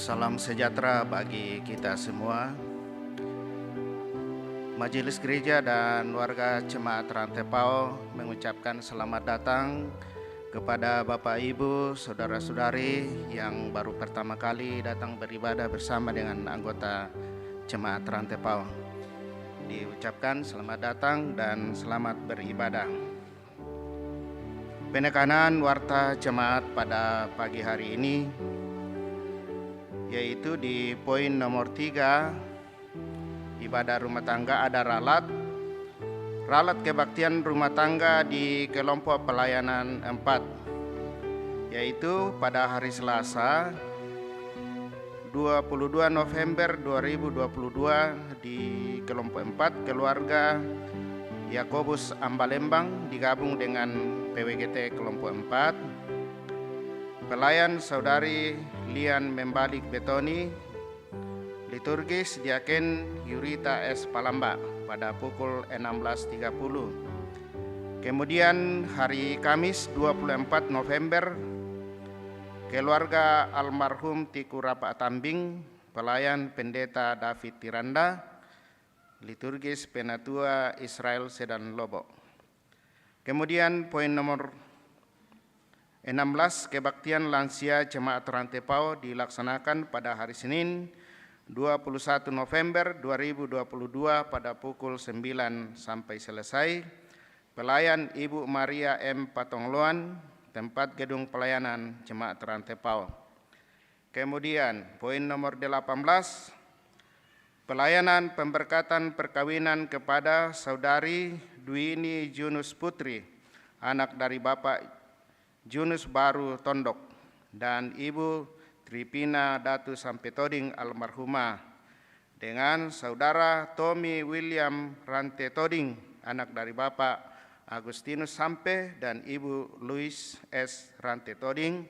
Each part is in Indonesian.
Salam sejahtera bagi kita semua. Majelis Gereja dan warga Jemaat Rantepao mengucapkan selamat datang kepada Bapak Ibu, Saudara-saudari yang baru pertama kali datang beribadah bersama dengan anggota Jemaat Rantepao. Diucapkan selamat datang dan selamat beribadah. Penekanan warta jemaat pada pagi hari ini yaitu di poin nomor 3, ibadah rumah tangga ada ralat kebaktian rumah tangga di kelompok pelayanan 4, yaitu pada hari Selasa 22 November 2022 di kelompok 4 keluarga Yakobus Ambalembang digabung dengan PWGT kelompok 4. Pelayan Saudari Lian Membalik Betoni, liturgis Diaken Yurita S. Palamba pada pukul 16.30. Kemudian hari Kamis 24 November, keluarga almarhum Tiku Rapa Tambing, pelayan Pendeta David Tiranda, liturgis Penatua Israel Sedan Lobo. Kemudian poin nomor 16, kebaktian lansia Jemaat Rantepao dilaksanakan pada hari Senin 21 November 2022 pada pukul 9 sampai selesai. Pelayan Ibu Maria M. Patongloan, tempat gedung pelayanan Jemaat Rantepao. Kemudian poin nomor 18, pelayanan pemberkatan perkawinan kepada Saudari Dwini Junus Putri, anak dari Bapak Junus Baru Tondok, dan Ibu Tripina Datu Sampetoding almarhumah, dengan Saudara Tommy William Rante Toding, anak dari Bapak Agustinus Sampe dan Ibu Louis S. Rante Toding,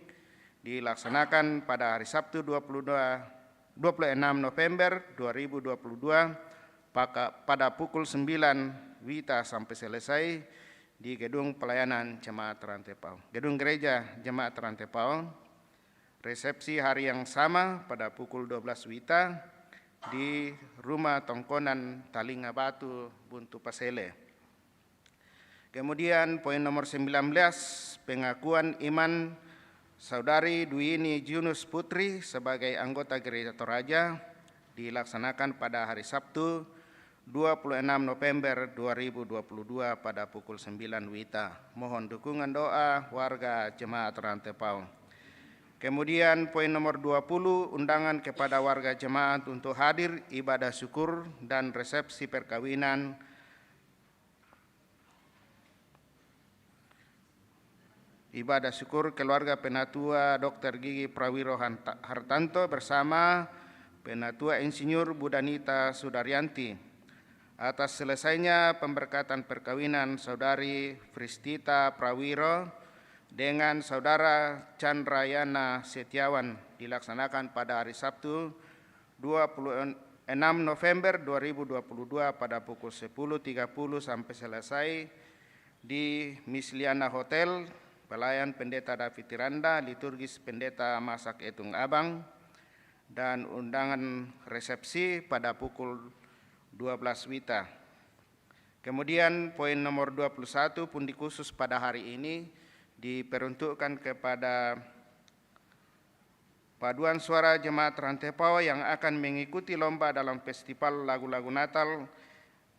dilaksanakan pada hari Sabtu 26 November 2022 pada pukul 9 WITA sampai selesai di Gedung Pelayanan Jemaat Rantepao, Gedung Gereja Jemaat Rantepao. Resepsi hari yang sama pada pukul 12 WITA di Rumah Tongkonan Talinga Batu, Buntu Pasele. Kemudian poin nomor 19, pengakuan iman Saudari Dwini Junus Putri sebagai anggota Gereja Toraja dilaksanakan pada hari Sabtu 26 November 2022 pada pukul 9 WITA. Mohon dukungan doa warga Jemaat Rantepao. Kemudian poin nomor 20, undangan kepada warga jemaat untuk hadir ibadah syukur dan resepsi perkawinan ibadah syukur keluarga Penatua Dr. Gigi Prawiro Hartanto bersama Penatua Insinyur Budanita Sudaryanti atas selesainya pemberkatan perkawinan Saudari Fristita Prawiro dengan Saudara Chandrayana Setiawan dilaksanakan pada hari Sabtu 26 November 2022 pada pukul 10.30 sampai selesai di Misliana Hotel, pelayan Pendeta David Tiranda, liturgis Pendeta Masak Etung Abang, dan undangan resepsi pada pukul 12 WITA. Kemudian poin nomor 21 pundi khusus pada hari ini diperuntukkan kepada paduan suara Jemaat Rantepao yang akan mengikuti lomba dalam festival lagu-lagu Natal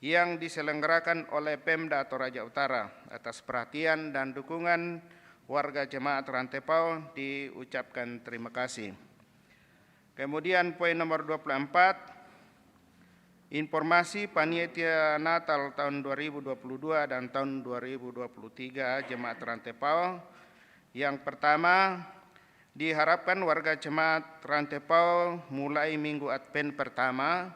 yang diselenggarakan oleh Pemda Toraja Utara. Atas perhatian dan dukungan warga Jemaat Rantepao diucapkan terima kasih. Kemudian poin nomor 24, informasi panitia Natal tahun 2022 dan tahun 2023 Jemaat Rantepao. Yang pertama, diharapkan warga Jemaat Rantepao mulai Minggu Advent pertama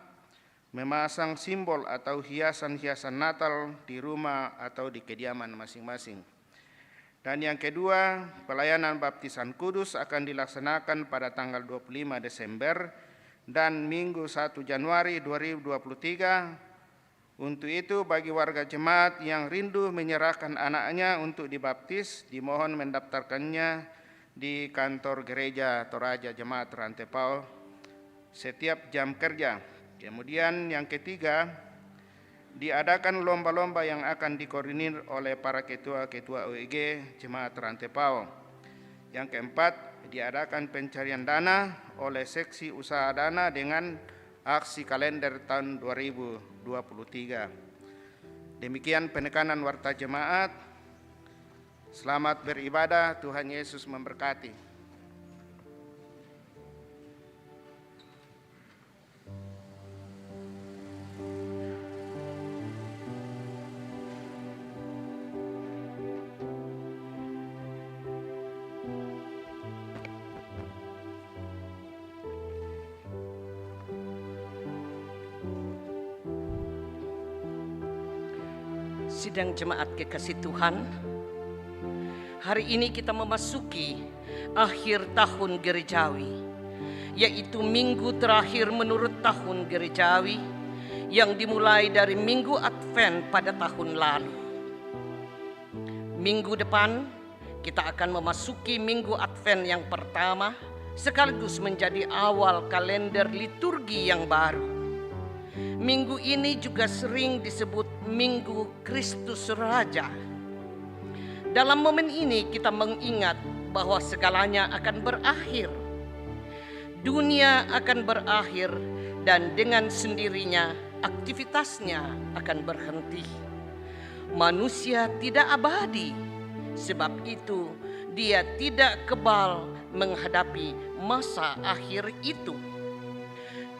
memasang simbol atau hiasan-hiasan Natal di rumah atau di kediaman masing-masing. Dan yang kedua, pelayanan baptisan kudus akan dilaksanakan pada tanggal 25 Desember dan Minggu 1 Januari 2023. Untuk itu bagi warga jemaat yang rindu menyerahkan anaknya untuk dibaptis, dimohon mendaftarkannya di kantor gereja Toraja Jemaat Rantepao setiap jam kerja. Kemudian yang ketiga, diadakan lomba-lomba yang akan dikoordinir oleh para ketua-ketua OEG Jemaat Rantepao. Yang keempat, diadakan pencarian dana oleh seksi usaha dana dengan aksi kalender tahun 2023. Demikian penekanan warta jemaat. Selamat beribadah, Tuhan Yesus memberkati. Sidang jemaat kekasih Tuhan, hari ini kita memasuki akhir tahun gerejawi, yaitu minggu terakhir menurut tahun gerejawi yang dimulai dari minggu Advent pada tahun lalu. Minggu depan kita akan memasuki minggu Advent yang pertama, sekaligus menjadi awal kalender liturgi yang baru. Minggu ini juga sering disebut Minggu Kristus Raja. Dalam momen ini kita mengingat bahwa segalanya akan berakhir. Dunia akan berakhir dan dengan sendirinya aktivitasnya akan berhenti. Manusia tidak abadi, sebab itu dia tidak kebal menghadapi masa akhir itu.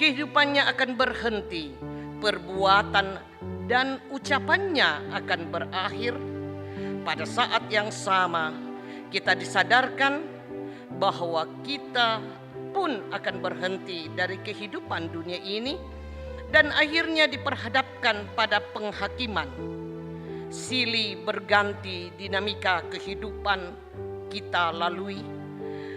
Kehidupannya akan berhenti, perbuatan dan ucapannya akan berakhir. Pada saat yang sama, kita disadarkan bahwa kita pun akan berhenti dari kehidupan dunia ini dan akhirnya diperhadapkan pada penghakiman. Silih berganti dinamika kehidupan kita lalui.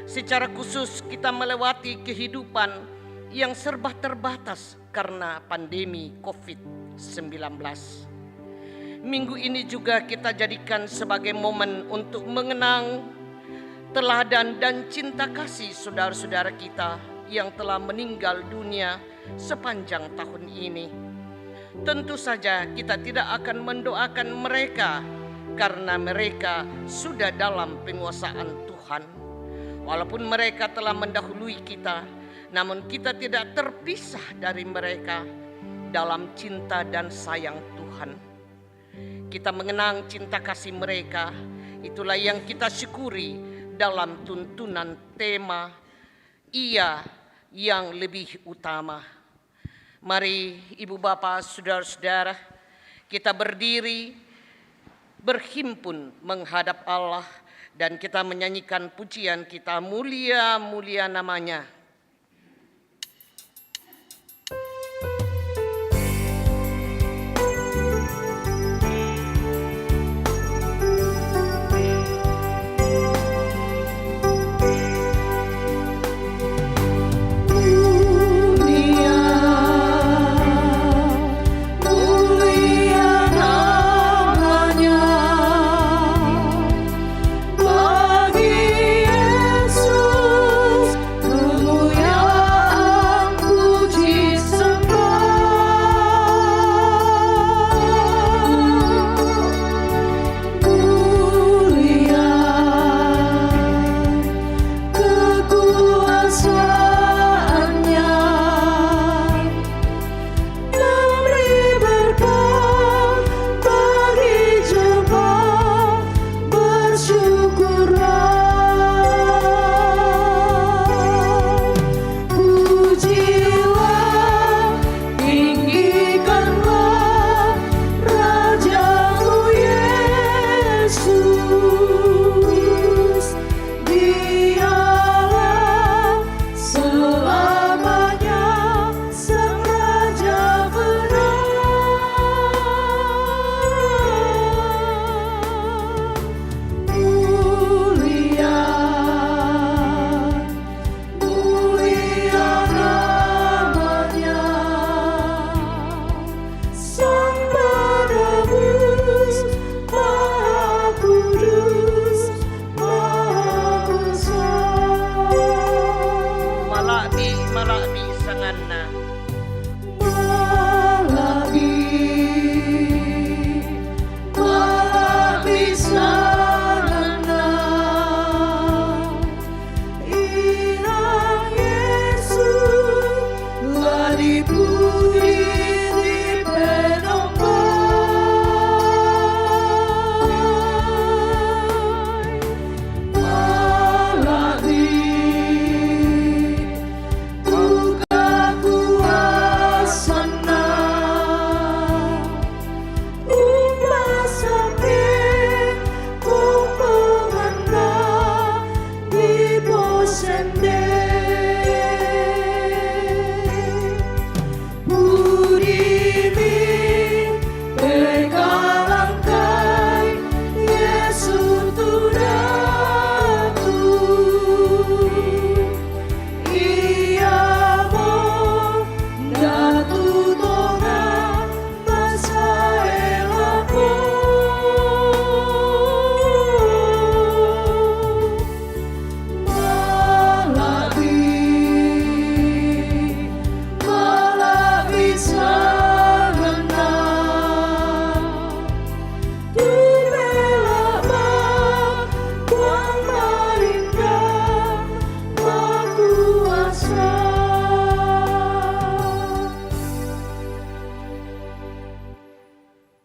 Secara khusus kita melewati kehidupan yang serba terbatas karena pandemi COVID-19. Minggu ini juga kita jadikan sebagai momen untuk mengenang teladan dan cinta kasih saudara-saudara kita yang telah meninggal dunia sepanjang tahun ini. Tentu saja kita tidak akan mendoakan mereka karena mereka sudah dalam penguasaan Tuhan. Walaupun mereka telah mendahului kita, namun kita tidak terpisah dari mereka dalam cinta dan sayang Tuhan. Kita mengenang cinta kasih mereka, itulah yang kita syukuri dalam tuntunan tema Ia yang lebih utama. Mari Ibu Bapa, Saudara-saudara, kita berdiri, berhimpun menghadap Allah dan kita menyanyikan pujian kita, mulia-mulia namanya. Bagi Yesus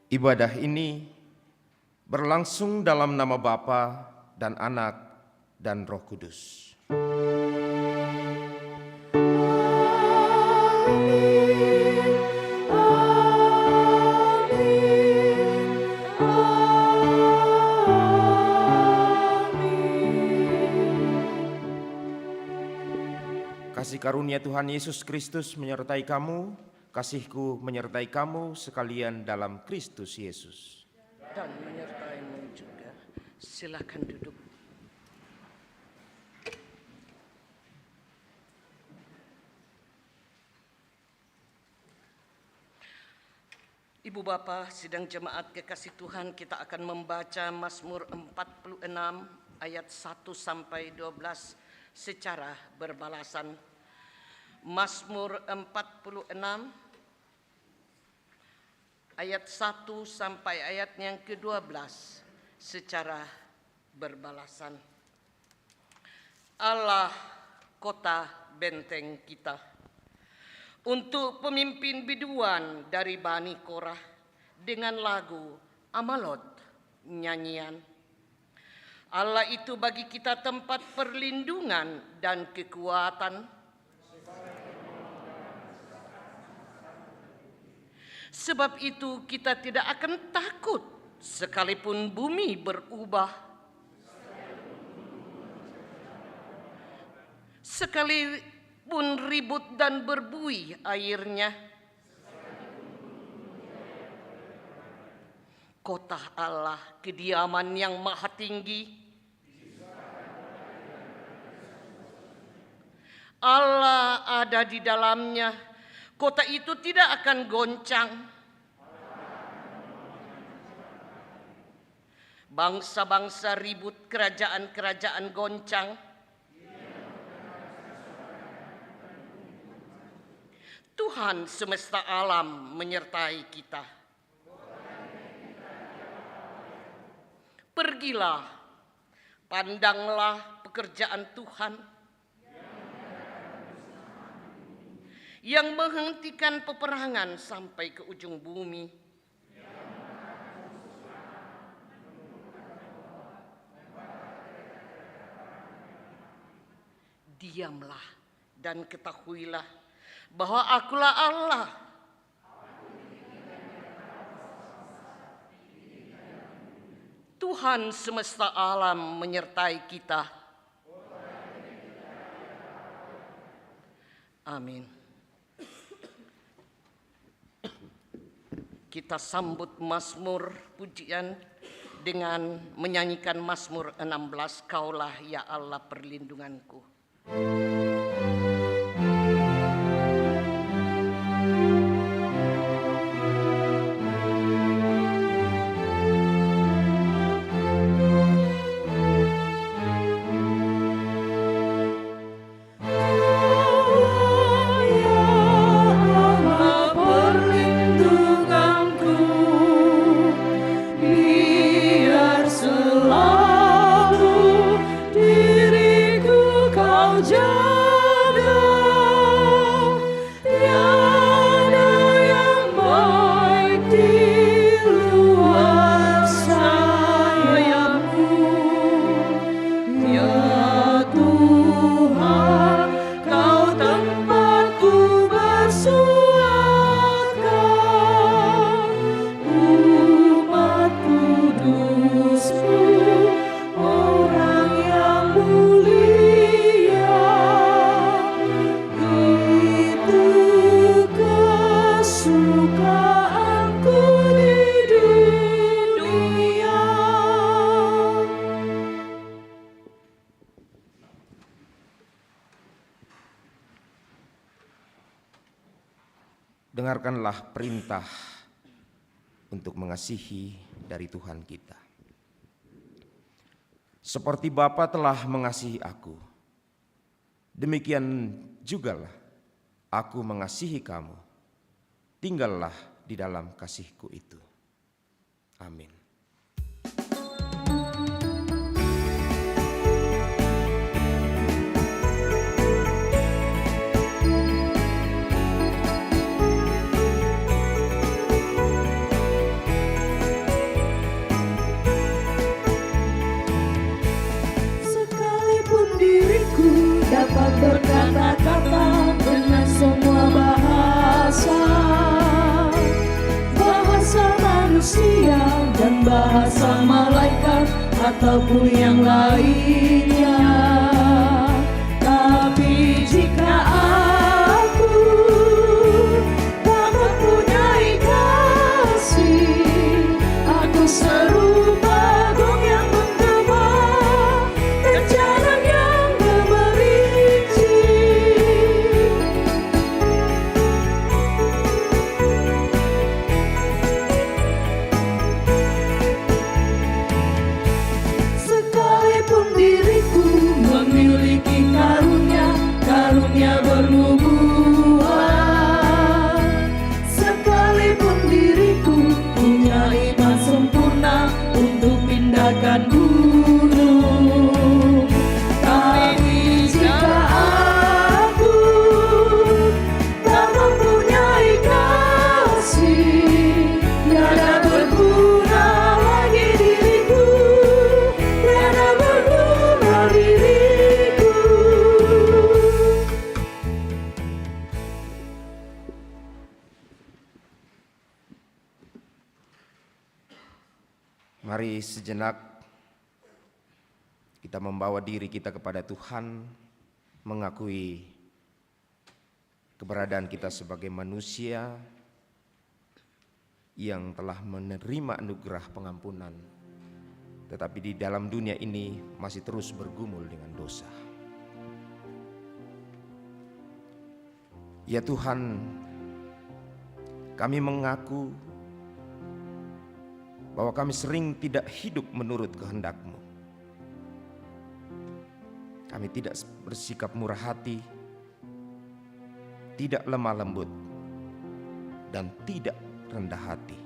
Ibadah ini berlangsung dalam nama Bapa dan Anak dan Roh Kudus. Kasih karunia Tuhan Yesus Kristus menyertai kamu, kasihku menyertai kamu sekalian dalam Kristus Yesus. Dan menyertaimu juga. Silakan duduk. Ibu Bapa, sidang jemaat kekasih Tuhan, kita akan membaca Mazmur 46 ayat 1 sampai 12 secara berbalasan. Mazmur 46 ayat 1 sampai ayat yang ke-12 secara berbalasan. Allah, kota benteng kita. Untuk pemimpin biduan dari Bani Korah dengan lagu Amalot nyanyian. Allah itu bagi kita tempat perlindungan dan kekuatan. Sebab itu kita tidak akan takut sekalipun bumi berubah, sekalipun ribut dan berbuih airnya. Kota Allah, kediaman yang maha tinggi. Allah ada di dalamnya. Kota itu tidak akan goncang. Bangsa-bangsa ribut, kerajaan-kerajaan goncang. Tuhan semesta alam menyertai kita. Pergilah, pandanglah pekerjaan Tuhan yang menghentikan peperangan sampai ke ujung bumi. Diamlah dan ketahuilah bahwa akulah Allah. Tuhan semesta alam menyertai kita. Amin. Kita sambut Mazmur pujian dengan menyanyikan Mazmur 16, Kaulah ya Allah perlindunganku. Dengarkanlah perintah untuk mengasihi dari Tuhan kita. Seperti Bapa telah mengasihi aku, demikian jugalah aku mengasihi kamu. Tinggallah di dalam kasihku itu. Amin. manusia dan bahasa malaikat ataupun yang lainnya. Tapi jika aku tak mempunyai kasih, aku serupa gong yang menggema dan jalan yang gemericik. Sekalipun diriku memiliki karunia bernubuat, sekalipun diriku punya iman sempurna untuk pindahkan gunung, tapi jika aku tak mempunyai kasih, tiada berguna lagi diriku, tiada berguna diriku. Mari sejenak kita membawa diri kita kepada Tuhan, mengakui keberadaan kita sebagai manusia yang telah menerima anugerah pengampunan, tetapi di dalam dunia ini masih terus bergumul dengan dosa. Ya Tuhan, kami mengaku bahwa kami sering tidak hidup menurut kehendak-Mu. Kami tidak bersikap murah hati, tidak lemah lembut, dan tidak rendah hati.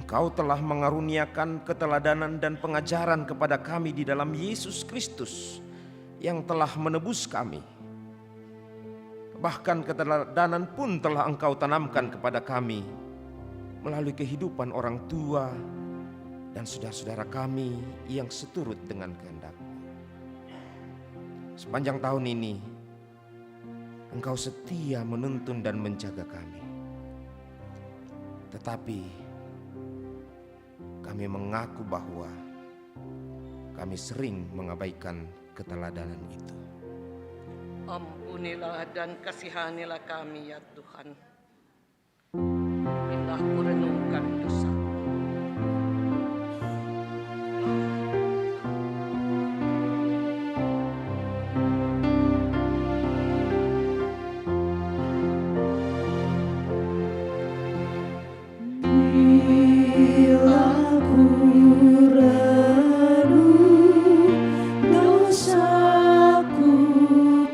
Engkau telah mengaruniakan keteladanan dan pengajaran kepada kami di dalam Yesus Kristus yang telah menebus kami. Bahkan keteladanan pun telah Engkau tanamkan kepada kami melalui kehidupan orang tua dan saudara-saudara kami yang seturut dengan kehendak-Mu. Sepanjang tahun ini, Engkau setia menuntun dan menjaga kami. Tetapi kami mengaku bahwa kami sering mengabaikan keteladanan itu. Ampunilah dan kasihanilah kami ya Tuhan. Bila ku renungkan dosa. Bila ku renung dosaku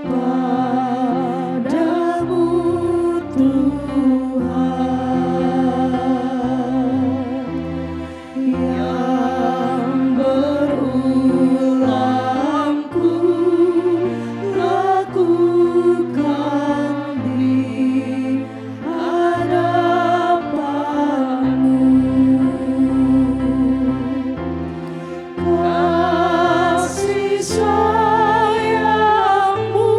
padamu Tuhan, yang berulang ku lakukan di hadapan-Mu. Kasih sayang-Mu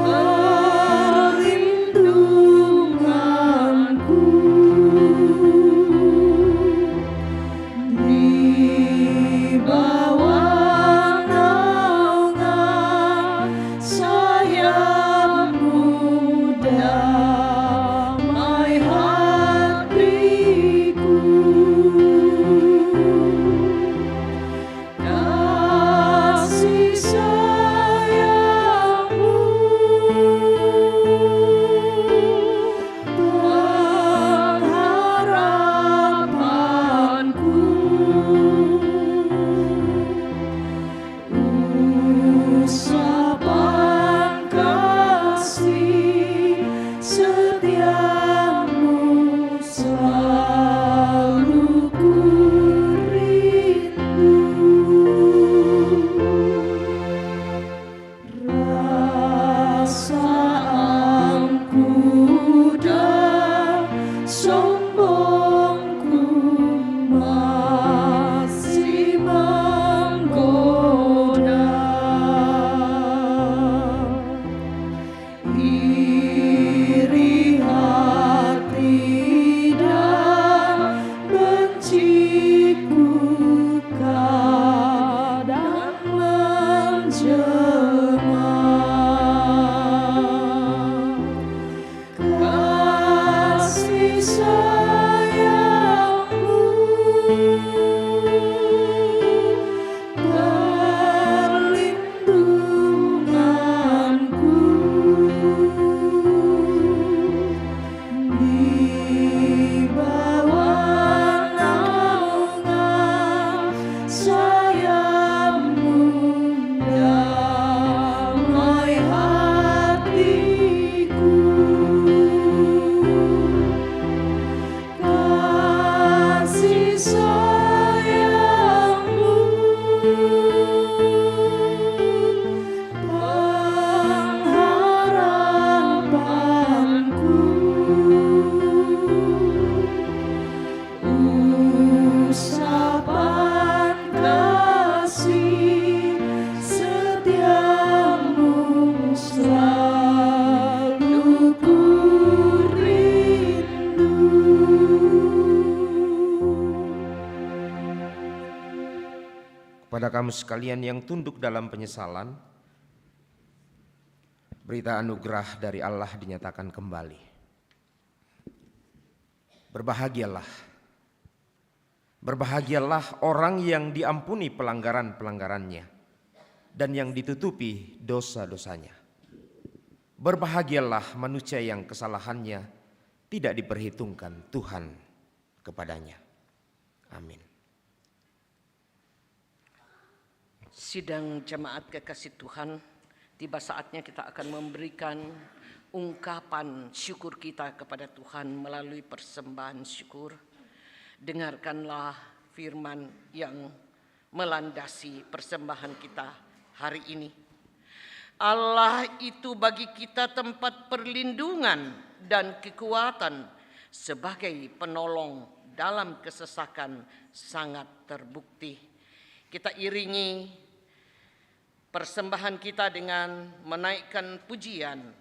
perlindunganku, di bawah naungan sayap-Mu damai hatiku. Kasih sayang-Mu pengharapanku, usapan kasih setiamu selalu ku rindu. Rasa angkuh dan sombongku masih menggoda. Iri kepada kamu sekalian yang tunduk dalam penyesalan, berita anugerah dari Allah dinyatakan kembali. Berbahagialah, berbahagialah orang yang diampuni pelanggaran-pelanggarannya dan yang ditutupi dosa-dosanya. Berbahagialah manusia yang kesalahannya tidak diperhitungkan Tuhan kepadanya. Amin. Sidang jemaat kekasih Tuhan, tiba saatnya kita akan memberikan ungkapan syukur kita kepada Tuhan melalui persembahan syukur. Dengarkanlah firman yang melandasi persembahan kita hari ini. Allah itu bagi kita tempat perlindungan dan kekuatan sebagai penolong dalam kesesakan sangat terbukti. Kita iringi persembahan kita dengan menaikkan pujian.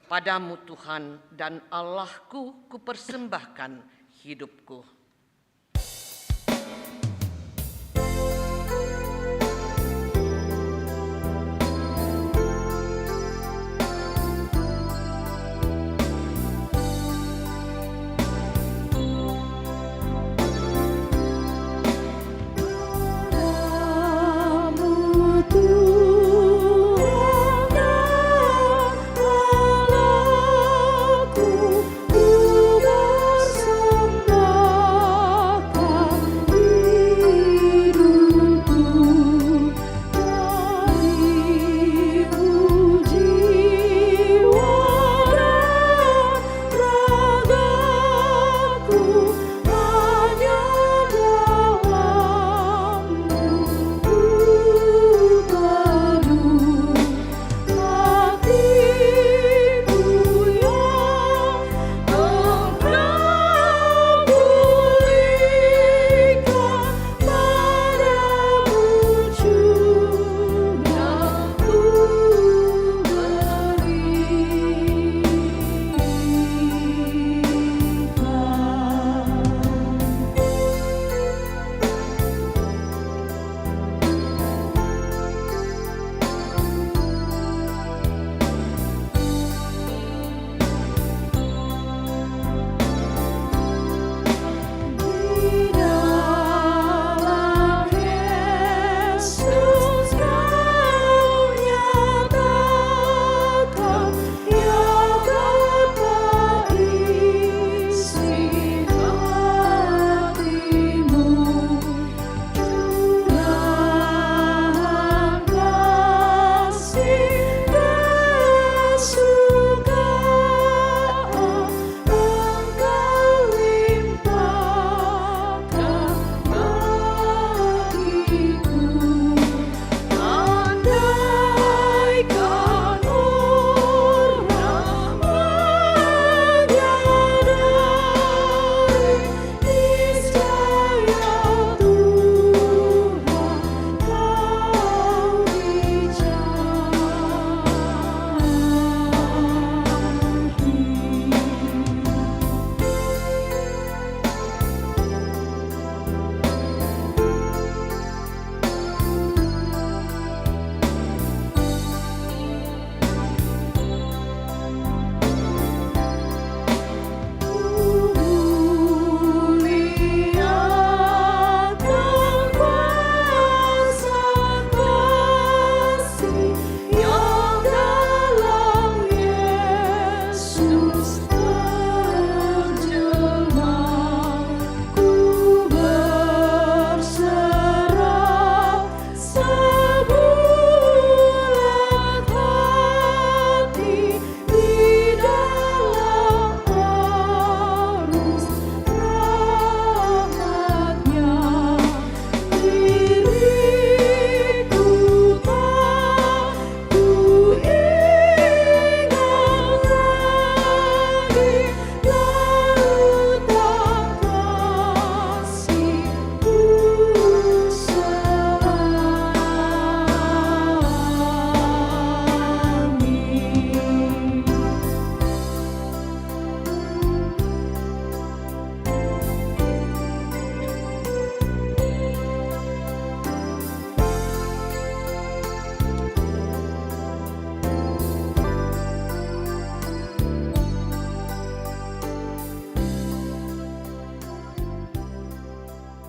Padamu Tuhan dan Allahku kupersembahkan hidupku. Ku bersembah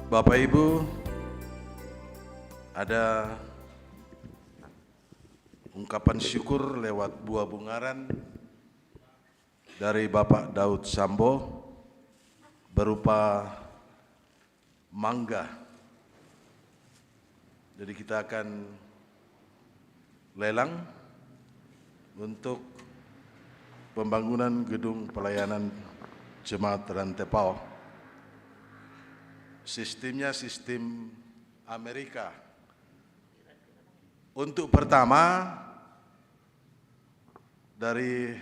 Bapak Ibu, ada ungkapan syukur lewat buah bungaran dari Bapak Daud Sambo berupa mangga. Jadi kita akan lelang untuk pembangunan gedung pelayanan jemaat Rantepao. Sistemnya sistem Amerika. Untuk pertama dari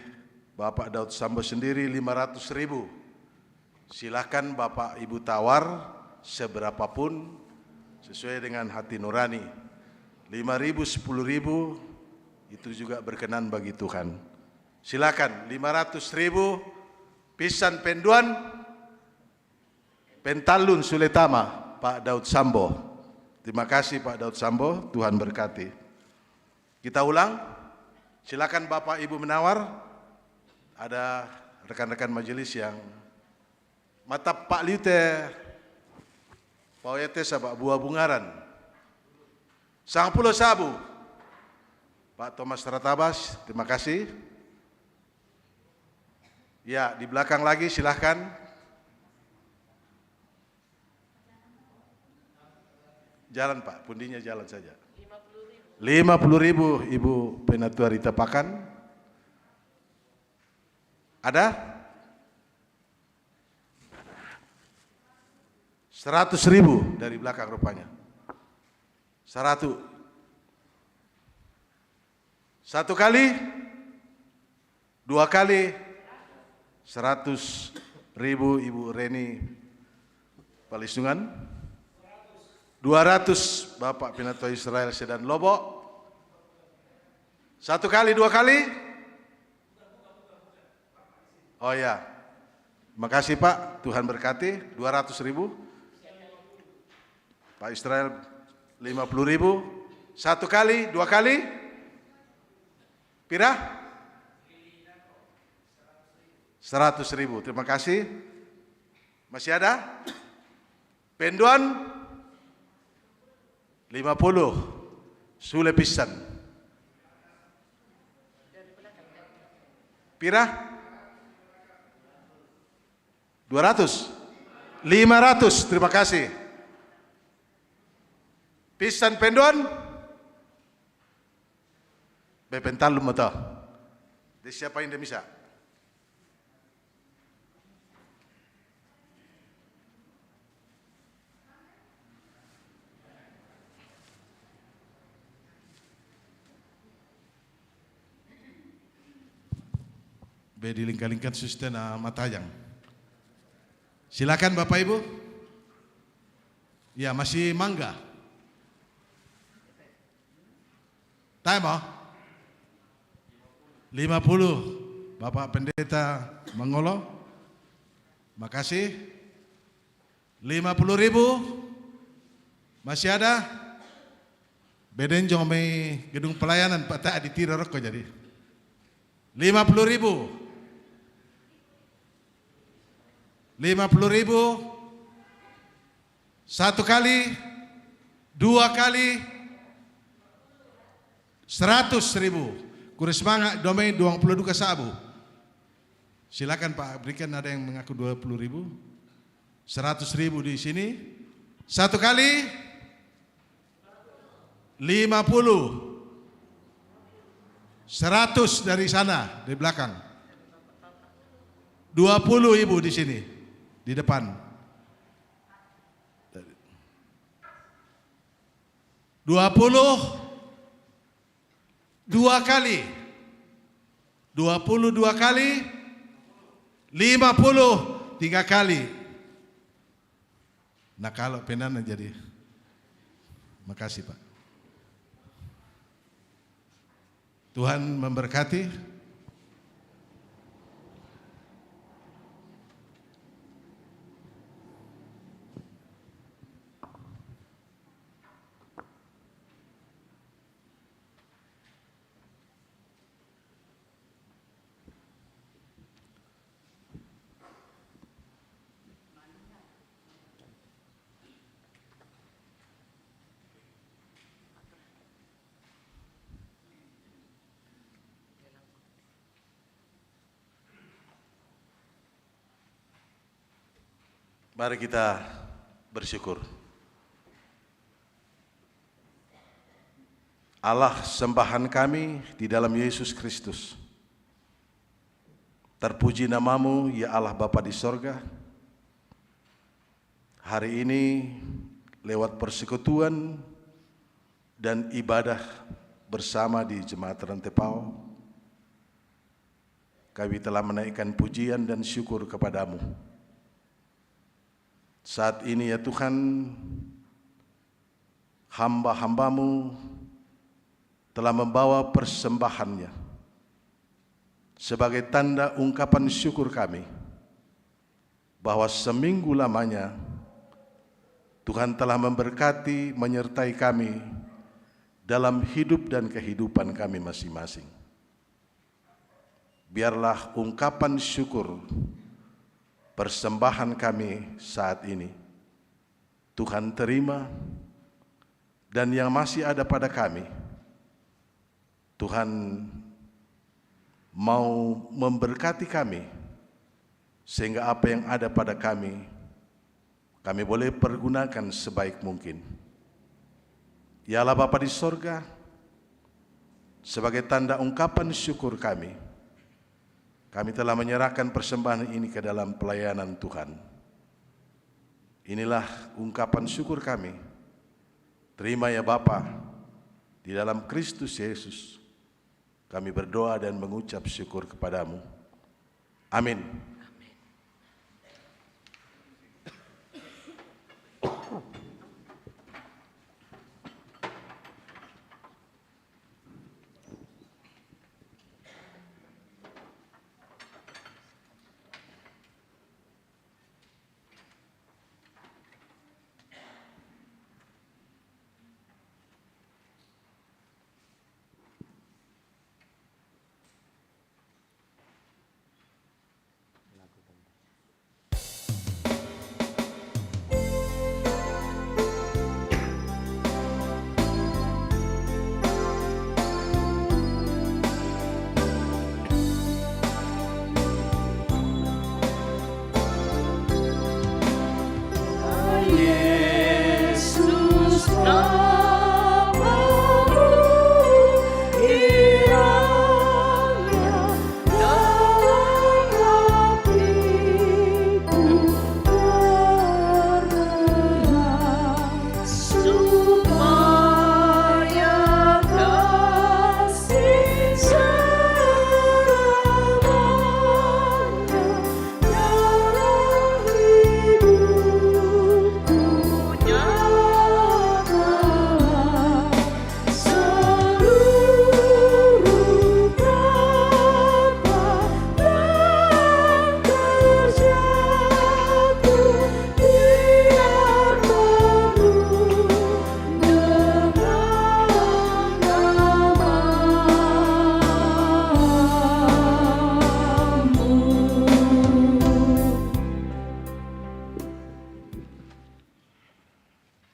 Bapak Daud Sambo sendiri 500.000. Silakan Bapak Ibu tawar seberapapun sesuai dengan hati nurani. 5.000, 10.000 itu juga berkenan bagi Tuhan. Silakan 500.000 pisan penduan pentalun suletama Pak Daud Sambo. Terima kasih Pak Daud Sambo, Tuhan berkati. Kita ulang, silakan Bapak Ibu menawar. Ada rekan-rekan majelis yang mata Pak Liute Pauyete sabak buah bungaran. Sang Pulau Sabu, Pak Thomas Ratabas, terima kasih. Ya, di belakang lagi silahkan. Jalan Pak, pundinya jalan saja. 50.000 Ibu Penatua Rita Pakan. Ada? 100.000 dari belakang rupanya. 100. Satu kali, dua kali, 100.000 Ibu Reni Palisungan. 200 Bapak Penatua Israel Sedan Lobo. Satu kali, dua kali. Oh ya, makasih Pak, Tuhan berkati. 200.000. Pak Israel 50.000. Satu kali, dua kali. Pira? 100.000. Terima kasih. Masih ada? Penduan 50. Sule pisan. Pira? 200. 500. Terima kasih. Pisan penduan? Bepental lu mata. Di siapa yang bisa? Be dilingkan-lingkan susten matayang. Silakan Bapak Ibu. Ya, masih mangga. Time 50 Bapak Pendeta Mangolo. Makasih. 50.000. Masih ada? Beden jome gedung pelayanan Pak tak ditira rokok jadi. 50.000. 50.000. Satu kali, dua kali. 100.000. Kuris semangat domain 22 sabu. Silakan Pak, berikan ada yang mengaku 20.000. 100.000 di sini. Satu kali 50. 100 dari sana di belakang. 20 Ibu di sini di depan. 20 dua kali, 22 kali, 50 3 kali. Nah kalau penan jadi, makasih Pak. Tuhan memberkati. Mari kita bersyukur. Allah sembahan kami di dalam Yesus Kristus. Terpuji namamu ya Allah Bapa di sorga. Hari ini lewat persekutuan dan ibadah bersama di Jemaat Rantepao, kami telah menaikkan pujian dan syukur kepadamu. Saat ini ya Tuhan, hamba-hambamu telah membawa persembahannya sebagai tanda ungkapan syukur kami bahwa seminggu lamanya Tuhan telah memberkati, menyertai kami dalam hidup dan kehidupan kami masing-masing. Biarlah ungkapan syukur persembahan kami saat ini Tuhan terima, dan yang masih ada pada kami Tuhan mau memberkati kami sehingga apa yang ada pada kami boleh pergunakan sebaik mungkin. Ya Allah Bapa di sorga, sebagai tanda ungkapan syukur kami telah menyerahkan persembahan ini ke dalam pelayanan Tuhan. Inilah ungkapan syukur kami. Terima ya Bapa, di dalam Kristus Yesus kami berdoa dan mengucap syukur kepadamu. Amin.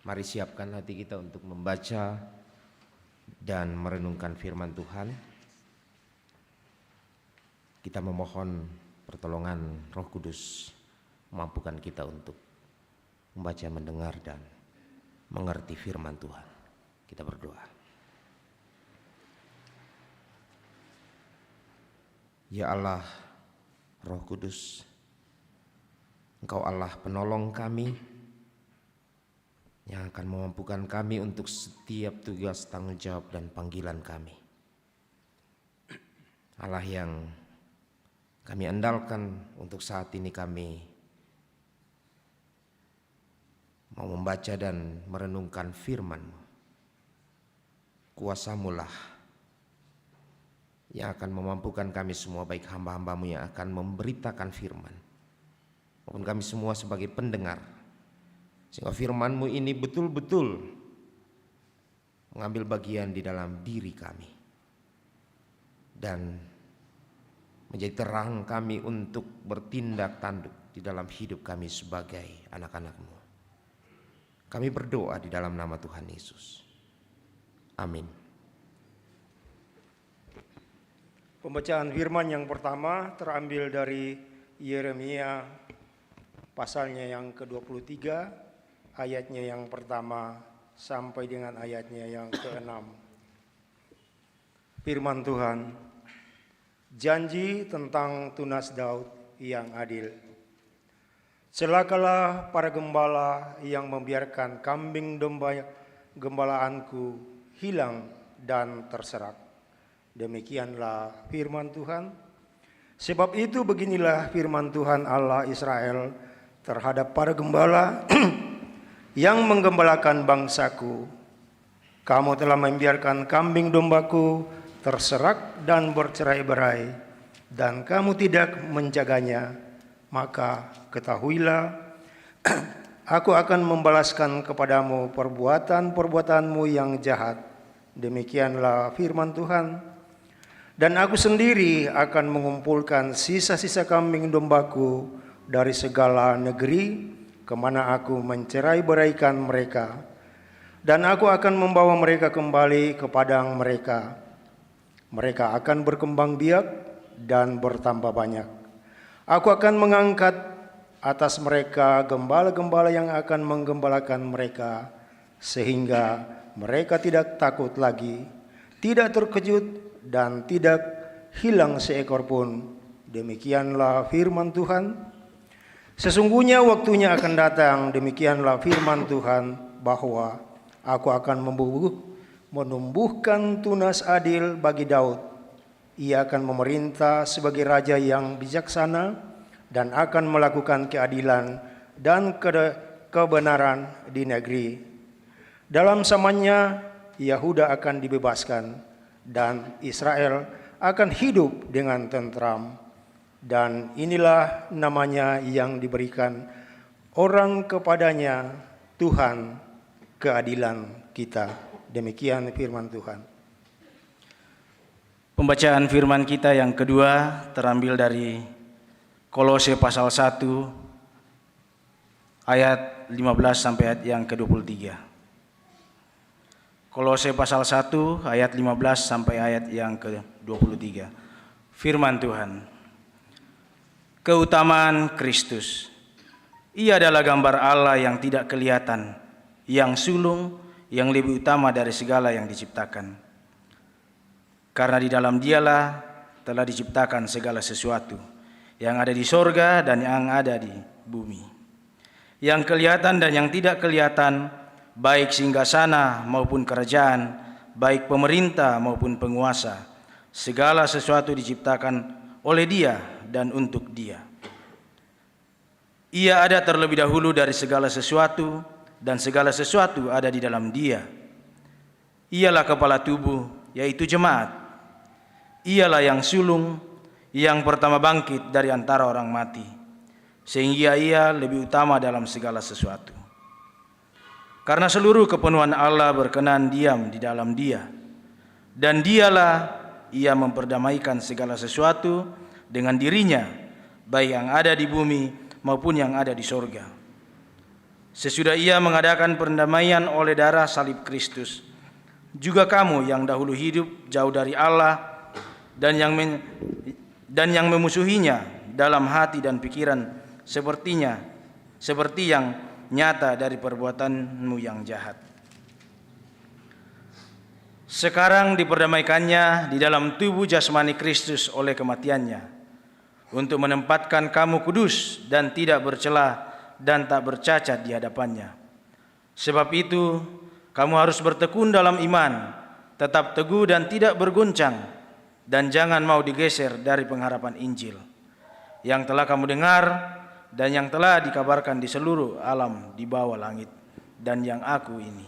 Mari siapkan hati kita untuk membaca dan merenungkan firman Tuhan. Kita memohon pertolongan Roh Kudus memampukan kita untuk membaca, mendengar, dan mengerti firman Tuhan. Kita berdoa. Ya Allah, Roh Kudus, Engkau Allah penolong kami, yang akan memampukan kami untuk setiap tugas, tanggung jawab, dan panggilan kami. Allah yang kami andalkan untuk saat ini, kami mau membaca dan merenungkan firman-Mu. Kuasa-Mu-lah yang akan memampukan kami semua, baik hamba-hamba-Mu yang akan memberitakan firman, maupun kami semua sebagai pendengar, sehingga firman-Mu ini betul-betul mengambil bagian di dalam diri kami dan menjadi terang kami untuk bertindak tanduk di dalam hidup kami sebagai anak-anak-Mu. Kami berdoa di dalam nama Tuhan Yesus. Amin. Pembacaan firman yang pertama terambil dari Yeremia pasalnya yang ke-23, ayatnya yang pertama sampai dengan ayatnya yang ke-6. Firman Tuhan, janji tentang tunas Daud yang adil. Celakalah para gembala yang membiarkan kambing domba gembalaanku hilang dan terserak. Demikianlah firman Tuhan. Sebab itu beginilah firman Tuhan Allah Israel terhadap para gembala yang menggembalakan bangsaku. Kamu telah membiarkan kambing dombaku terserak dan bercerai-berai, dan kamu tidak menjaganya. Maka ketahuilah, aku akan membalaskan kepadamu perbuatan-perbuatanmu yang jahat. Demikianlah firman Tuhan. Dan aku sendiri akan mengumpulkan sisa-sisa kambing dombaku dari segala negeri kemana aku mencerai-beraikan mereka, dan aku akan membawa mereka kembali ke padang mereka. Mereka akan berkembang biak dan bertambah banyak. Aku akan mengangkat atas mereka gembala-gembala yang akan menggembalakan mereka, sehingga mereka tidak takut lagi, tidak terkejut, dan tidak hilang seekor pun. Demikianlah firman Tuhan. Sesungguhnya waktunya akan datang, demikianlah firman Tuhan, bahwa aku akan menumbuhkan tunas adil bagi Daud. Ia akan memerintah sebagai raja yang bijaksana dan akan melakukan keadilan dan kebenaran di negeri. Dalam zamannya Yehuda akan dibebaskan dan Israel akan hidup dengan tentram. Dan inilah namanya yang diberikan orang kepadanya, Tuhan keadilan kita. Demikian firman Tuhan. Pembacaan firman kita yang kedua terambil dari Kolose pasal 1 ayat 15 sampai ayat yang ke-23. Kolose pasal 1 ayat 15 sampai ayat yang ke-23. Firman Tuhan. Keutamaan Kristus. Ia adalah gambar Allah yang tidak kelihatan, yang sulung, yang lebih utama dari segala yang diciptakan. Karena di dalam Dialah telah diciptakan segala sesuatu, yang ada di sorga dan yang ada di bumi, yang kelihatan dan yang tidak kelihatan, baik singgasana maupun kerajaan, baik pemerintah maupun penguasa. Segala sesuatu diciptakan oleh Dia dan untuk Dia. Ia ada terlebih dahulu dari segala sesuatu, dan segala sesuatu ada di dalam Dia. Ialah kepala tubuh, yaitu jemaat. Ialah yang sulung, yang pertama bangkit dari antara orang mati, sehingga Ia lebih utama dalam segala sesuatu. Karena seluruh kepenuhan Allah berkenan diam di dalam Dia, dan Dialah Ia memperdamaikan segala sesuatu dengan dirinya, baik yang ada di bumi maupun yang ada di sorga. Sesudah Ia mengadakan perdamaian oleh darah salib Kristus, juga kamu yang dahulu hidup jauh dari Allah dan yang memusuhinya dalam hati dan pikiran, seperti yang nyata dari perbuatanmu yang jahat. Sekarang diperdamaikannya di dalam tubuh jasmani Kristus oleh kematiannya, untuk menempatkan kamu kudus dan tidak bercela dan tak bercacat di hadapannya. Sebab itu, kamu harus bertekun dalam iman, tetap teguh dan tidak berguncang, dan jangan mau digeser dari pengharapan Injil yang telah kamu dengar dan yang telah dikabarkan di seluruh alam di bawah langit, dan yang aku ini,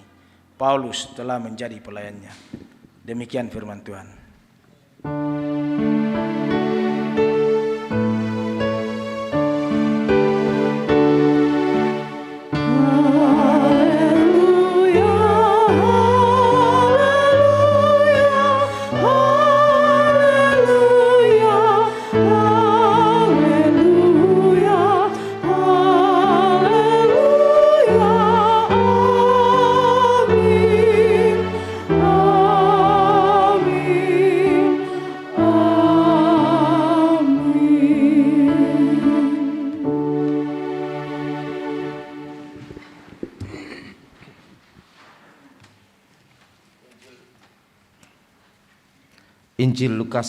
Paulus, telah menjadi pelayannya. Demikian firman Tuhan. Amin. Injil Lukas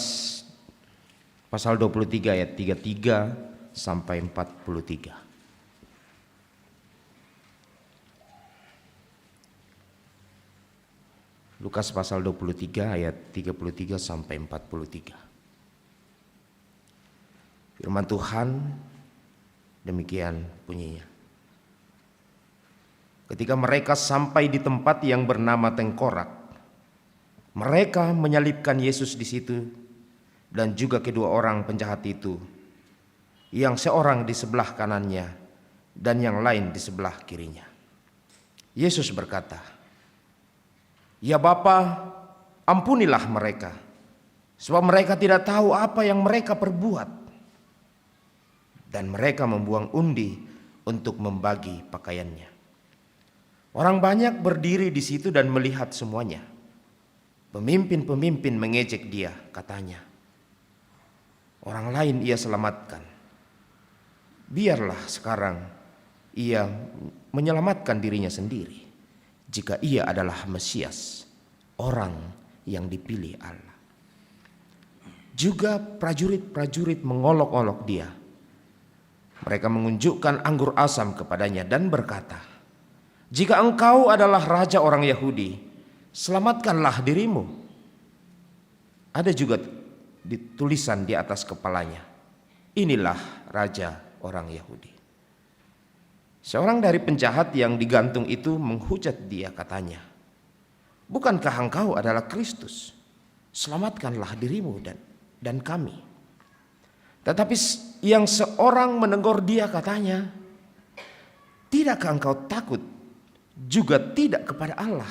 pasal 23 ayat 33 sampai 43. Lukas pasal 23 ayat 33 sampai 43. Firman Tuhan demikian bunyinya. Ketika mereka sampai di tempat yang bernama Tengkorak, mereka menyalibkan Yesus di situ dan juga kedua orang penjahat itu, yang seorang di sebelah kanannya dan yang lain di sebelah kirinya. Yesus berkata, "Ya Bapa, ampunilah mereka, sebab mereka tidak tahu apa yang mereka perbuat." Dan mereka membuang undi untuk membagi pakaiannya. Orang banyak berdiri di situ dan melihat semuanya. Pemimpin-pemimpin mengejek dia, katanya, "Orang lain ia selamatkan. Biarlah sekarang ia menyelamatkan dirinya sendiri, jika ia adalah Mesias, orang yang dipilih Allah." Juga prajurit-prajurit mengolok-olok dia. Mereka mengunjukkan anggur asam kepadanya dan berkata, "Jika engkau adalah raja orang Yahudi, selamatkanlah dirimu." Ada juga tulisan di atas kepalanya, "Inilah raja orang Yahudi." Seorang dari penjahat yang digantung itu menghujat dia, katanya, "Bukankah engkau adalah Kristus? Selamatkanlah dirimu dan kami." Tetapi yang seorang menegur dia, katanya, "Tidakkah engkau takut juga tidak kepada Allah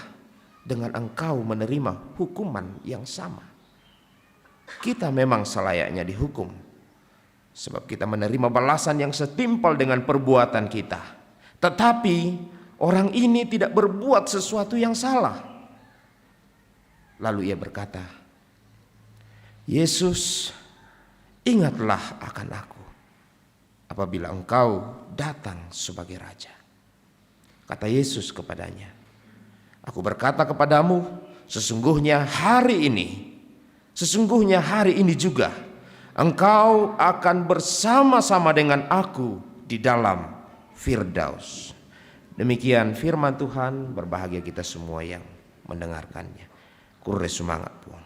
dengan engkau menerima hukuman yang sama? Kita memang selayaknya dihukum, sebab kita menerima balasan yang setimpal dengan perbuatan kita. Tetapi orang ini tidak berbuat sesuatu yang salah." Lalu ia berkata, "Yesus, ingatlah akan aku apabila engkau datang sebagai raja." Kata Yesus kepadanya, "Aku berkata kepadamu, sesungguhnya hari ini juga engkau akan bersama-sama dengan aku di dalam Firdaus." Demikian firman Tuhan, berbahagia kita semua yang mendengarkannya. Kure semangat Tuhan.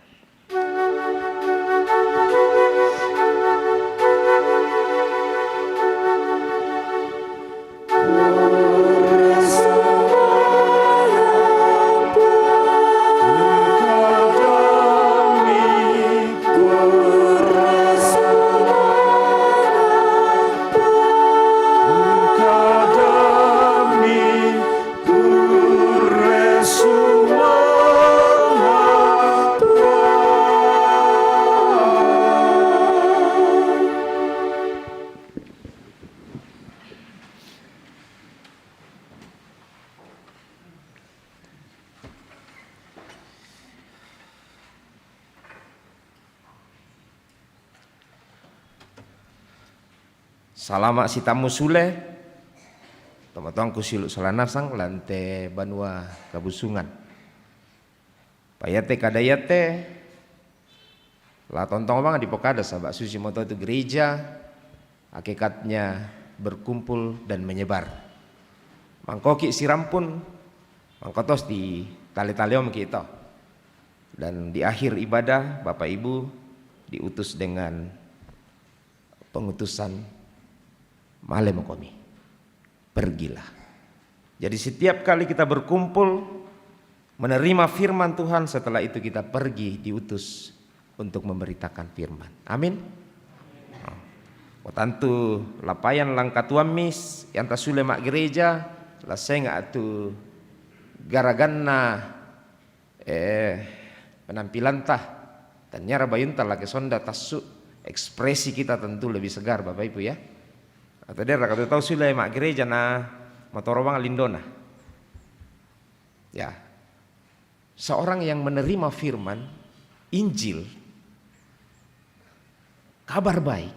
Salama si tamu sule, teman-teman kusilu salanasang lante banua kabusungan. Payate kadayate, lah tontong bang di pokada sabak susi moto itu gereja, hakikatnya berkumpul dan menyebar. Mangkoki sirampun, mangkotos di tali-taliom kita. Dan di akhir ibadah Bapak Ibu diutus dengan pengutusan Malem komi, pergilah. Jadi setiap kali kita berkumpul menerima firman Tuhan, setelah itu kita pergi diutus untuk memberitakan firman. Amin. Tantu lapayan langka tuamis yang tasule mak gereja lah senga atu garaganna penampilan tah dan nyara bayunta laki sonda tasu ekspresi kita tentu lebih segar Bapak Ibu ya. Atau dia rakatu tahu sule mak gereja na motorobang lindona. Ya. Seorang yang menerima firman Injil, kabar baik,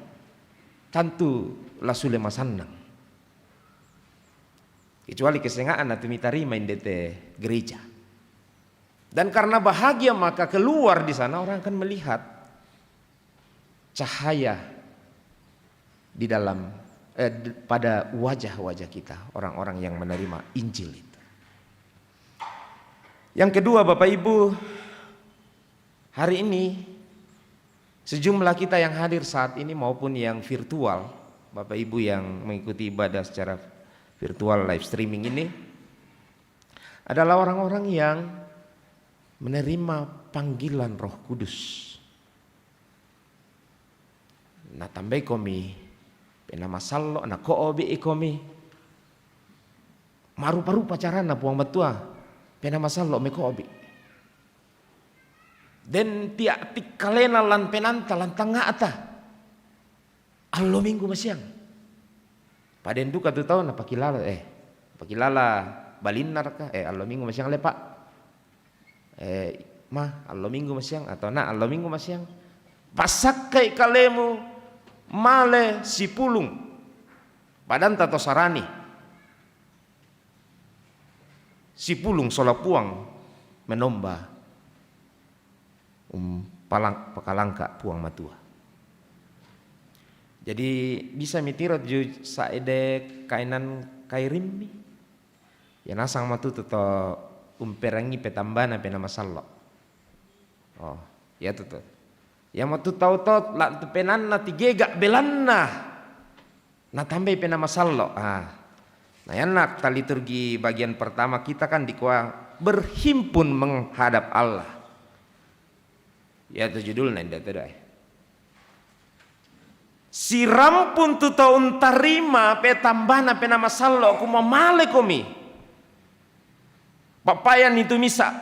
tentu lah sule masannang. Kecuali kesengaan atau mitarima indete gereja. Dan karena bahagia maka keluar di sana orang akan melihat cahaya di dalam pada wajah-wajah kita, orang-orang yang menerima Injil itu. Yang kedua, Bapak Ibu, hari ini sejumlah kita yang hadir saat ini maupun yang virtual, Bapak Ibu yang mengikuti ibadah secara virtual live streaming ini adalah orang-orang yang menerima panggilan Roh Kudus. Na tambay komi penamasallo na koobi ikomi marupa-rupa carana puang matua penamasallo me koobi. Den tiak tik kalena lan penanta lan tanga ata allo minggu masyang. Paden duka tu tahun pakilala balinar ka allo minggu masyang lepak. Allo minggu masyang atau allo minggu masyang. Pasakai kalemu male si pulung padan tato sarani. Si pulung solapuang menomba pakalangka puang matua. Jadi bisa mitirot ju saede kainan kairim ya nasang matu to umperangi petambana penama sallo. Oh, ya tuh. Ya matu tau la penanna tigega belanna. Na tambay penama sallo. Nah enak liturgi bagian pertama kita kan dikua berhimpun menghadap Allah. Ya itu judulnya indah tadi. Si rampun tu taun tarima petambana penama sallo kuma male komi. Papayan itu misa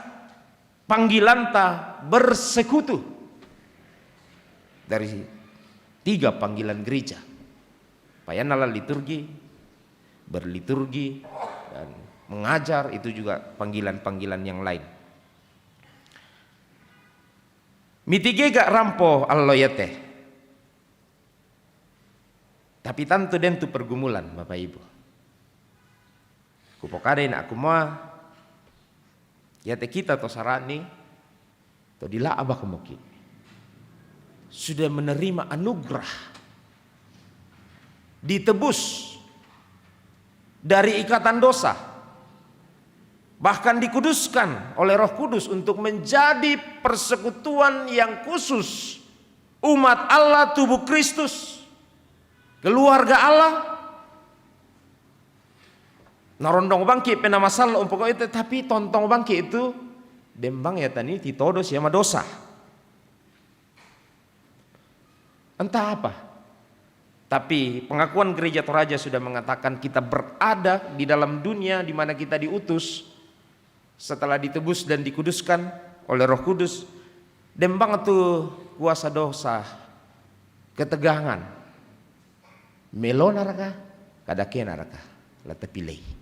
panggilanta bersekutu dari 3 panggilan gereja. Payanala liturgi, berliturgi dan mengajar, itu juga panggilan-panggilan yang lain. Mitige gak rampo alloyete. Tapi tantu den tu pergumulan Bapak Ibu. Kupokade na aku mau ya te kita to sarani to dila abah kemoki sudah menerima anugerah ditebus dari ikatan dosa, bahkan dikuduskan oleh Roh Kudus untuk menjadi persekutuan yang khusus umat Allah, tubuh Kristus, keluarga Allah. Narondong bangki penama sallo umpoko itu, tapi tontong bangki itu dembang ya tani titodos ya dosa. Entah apa. Tapi pengakuan gereja Toraja sudah mengatakan kita berada di dalam dunia di mana kita diutus setelah ditebus dan dikuduskan oleh Roh Kudus. Dembang itu kuasa dosa, ketegangan. Melona raka, kadakena raka, latepilei.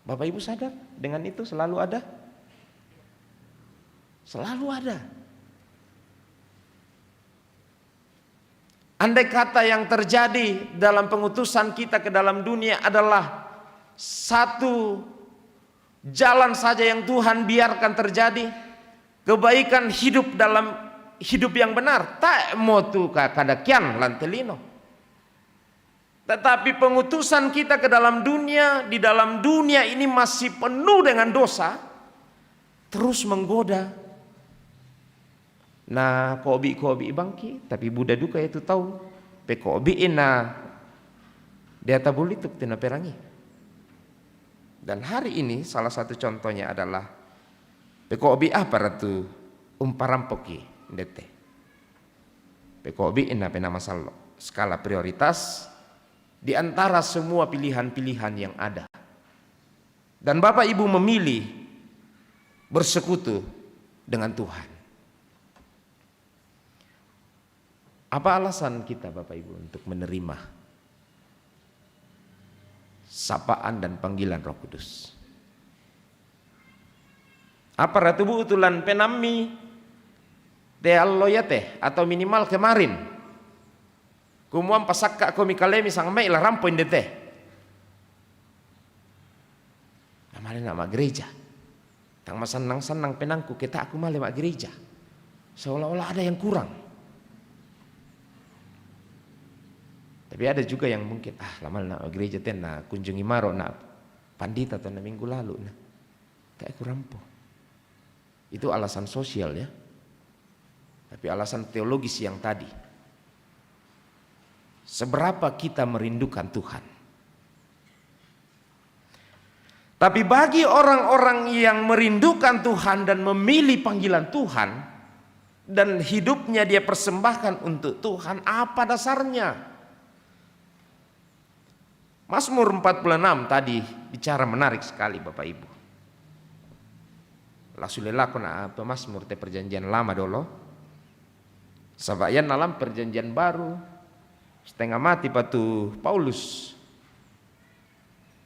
Bapak Ibu sadar dengan itu selalu ada? Selalu ada. Andai kata yang terjadi dalam pengutusan kita ke dalam dunia adalah satu jalan saja yang Tuhan biarkan terjadi, kebaikan hidup dalam hidup yang benar, tak mau tu kadakian lantelino. Tetapi pengutusan kita ke dalam dunia, di dalam dunia ini masih penuh dengan dosa, terus menggoda. Nah, kobi bangki, tapi Buddha duka itu tahu, pe kobi ina dia tabulituk tina perangi. Dan hari ini salah satu contohnya adalah pe kobi apa ratu umparampoki ndete. Pe kobi ina penama sallo, skala prioritas di antara semua pilihan-pilihan yang ada. Dan Bapak Ibu memilih bersekutu dengan Tuhan. Apa alasan kita Bapak Ibu untuk menerima sapaan dan panggilan Roh Kudus? Apa ratu bu utulan penami te alloyate atau minimal kemarin kumuan pasakka komi kalemi sang mai la rampoin dete. Namanya nama gereja. Tang masenang-senang penangku kita aku male mak gereja. Seolah-olah ada yang kurang. Tapi ada juga yang mungkin lama nak gereja ten na kunjungi maro na pandita atau na minggu lalu na. Tak kurang po. Itu alasan sosial ya. Tapi alasan teologis yang tadi. Seberapa kita merindukan Tuhan. Tapi bagi orang-orang yang merindukan Tuhan dan memilih panggilan Tuhan dan hidupnya dia persembahkan untuk Tuhan, apa dasarnya? Mazmur 46 tadi bicara menarik sekali Bapak Ibu. Lasulela kona apa Mazmur te perjanjian lama dulu. Sabayan dalam perjanjian baru. Setengah mati patu Paulus.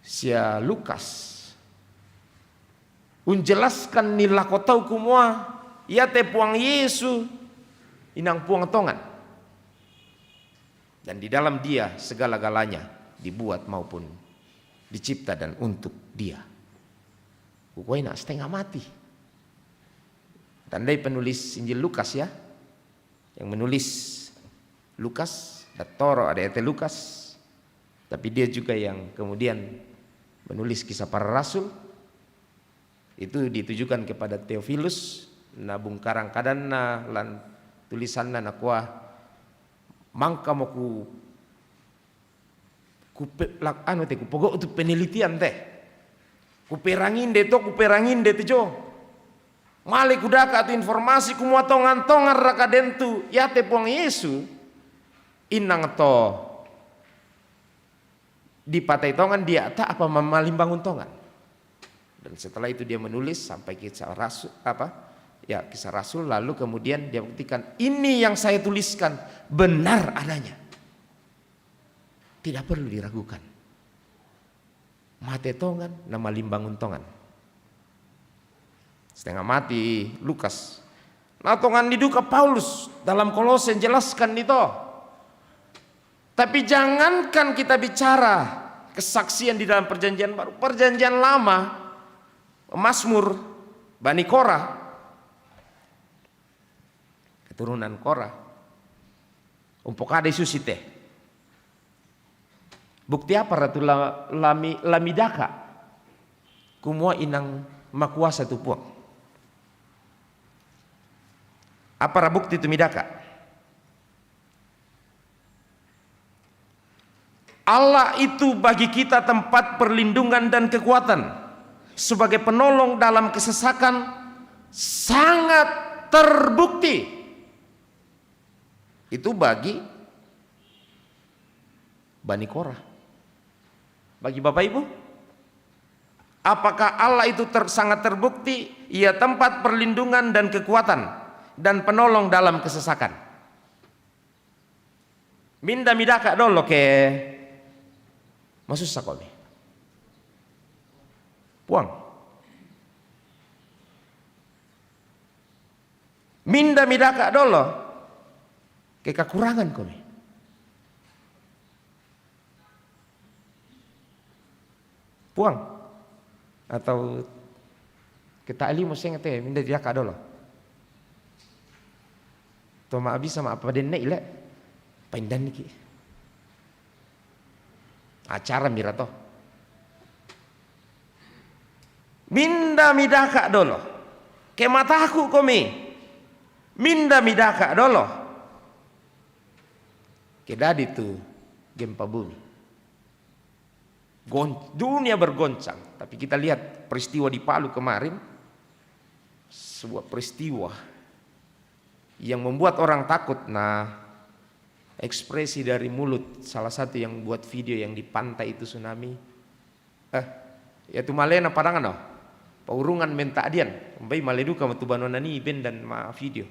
Sia Lukas. Unjelaskan nila kotau kumua. Ia te puang Yesu. Inang puang tongan. Dan di dalam dia segala-galanya dibuat maupun dicipta dan untuk dia. Kukuai nak setengah mati. Tandai penulis Injil Lukas ya. Yang menulis Lukas, Toro ada ete Lukas. Tapi dia juga yang kemudian menulis kisah para rasul. Itu ditujukan kepada Theophilus. Nabung karang kadanna lan tulisanna nakwa mangka mau ku pogok itu penelitian teh. Kuperangin deh jo. Male kudaka tu informasi kumua tongan raka dentu ya te puang Yesu inang to di patai tongan dia tak apa mamalim bangun tongan. Dan setelah itu dia menulis sampai kisah rasul kisah rasul, lalu kemudian dia buktikan ini yang saya tuliskan benar adanya. Tidak perlu diragukan. Mate tongan, nama limbangun tongan. Setengah mati Lukas. Nah tongan diduka Paulus dalam Kolose jelaskan itu. Tapi jangankan kita bicara kesaksian di dalam perjanjian baru, perjanjian lama, Mazmur Bani Korah, keturunan Korah, umpok ada susite. Bukti apa Ratu Lamidaka? Kumua inang makuasa tu puang. Apa bukti tu midaka? Allah itu bagi kita tempat perlindungan dan kekuatan. Sebagai penolong dalam kesesakan sangat terbukti. Itu bagi Bani Korah. Bagi Bapak Ibu, apakah Allah itu sangat terbukti? Ia tempat perlindungan dan kekuatan dan penolong dalam kesesakan. Minda midaka dolo ke maksud sakomi. Puang. Minda midaka dolo ke kekurangan komi. Puang atau kita ali mesti ngete minda dia ka dolo. To ma abi sama apa den ile pandan niki. Acara mirato. Minda midaka dolo. Ke mataku komi. Minda midaka dolo. Ke dadi tu gempa bumi. Dunia bergoncang, tapi kita lihat peristiwa di Palu kemarin, sebuah peristiwa yang membuat orang takut. Nah, ekspresi dari mulut salah satu yang buat video yang di pantai itu tsunami, yaitu malena padangan oh, paurungan menta adian, mbai maleduka matu banonani ben dan ma video.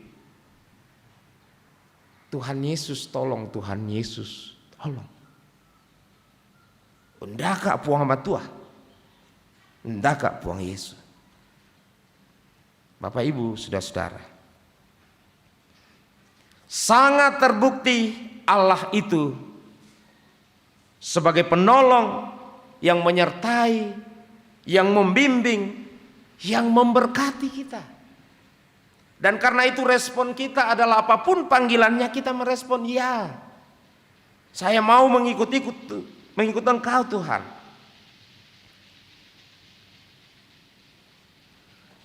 Tuhan Yesus tolong, Tuhan Yesus tolong. Ndaka puang matua, ndaka puang Yesus. Bapak Ibu, saudara-saudara, sangat terbukti Allah itu sebagai penolong yang menyertai, yang membimbing, yang memberkati kita. Dan karena itu respon kita adalah apapun panggilannya kita merespon ya. Saya mau mengikut Engkau Tuhan.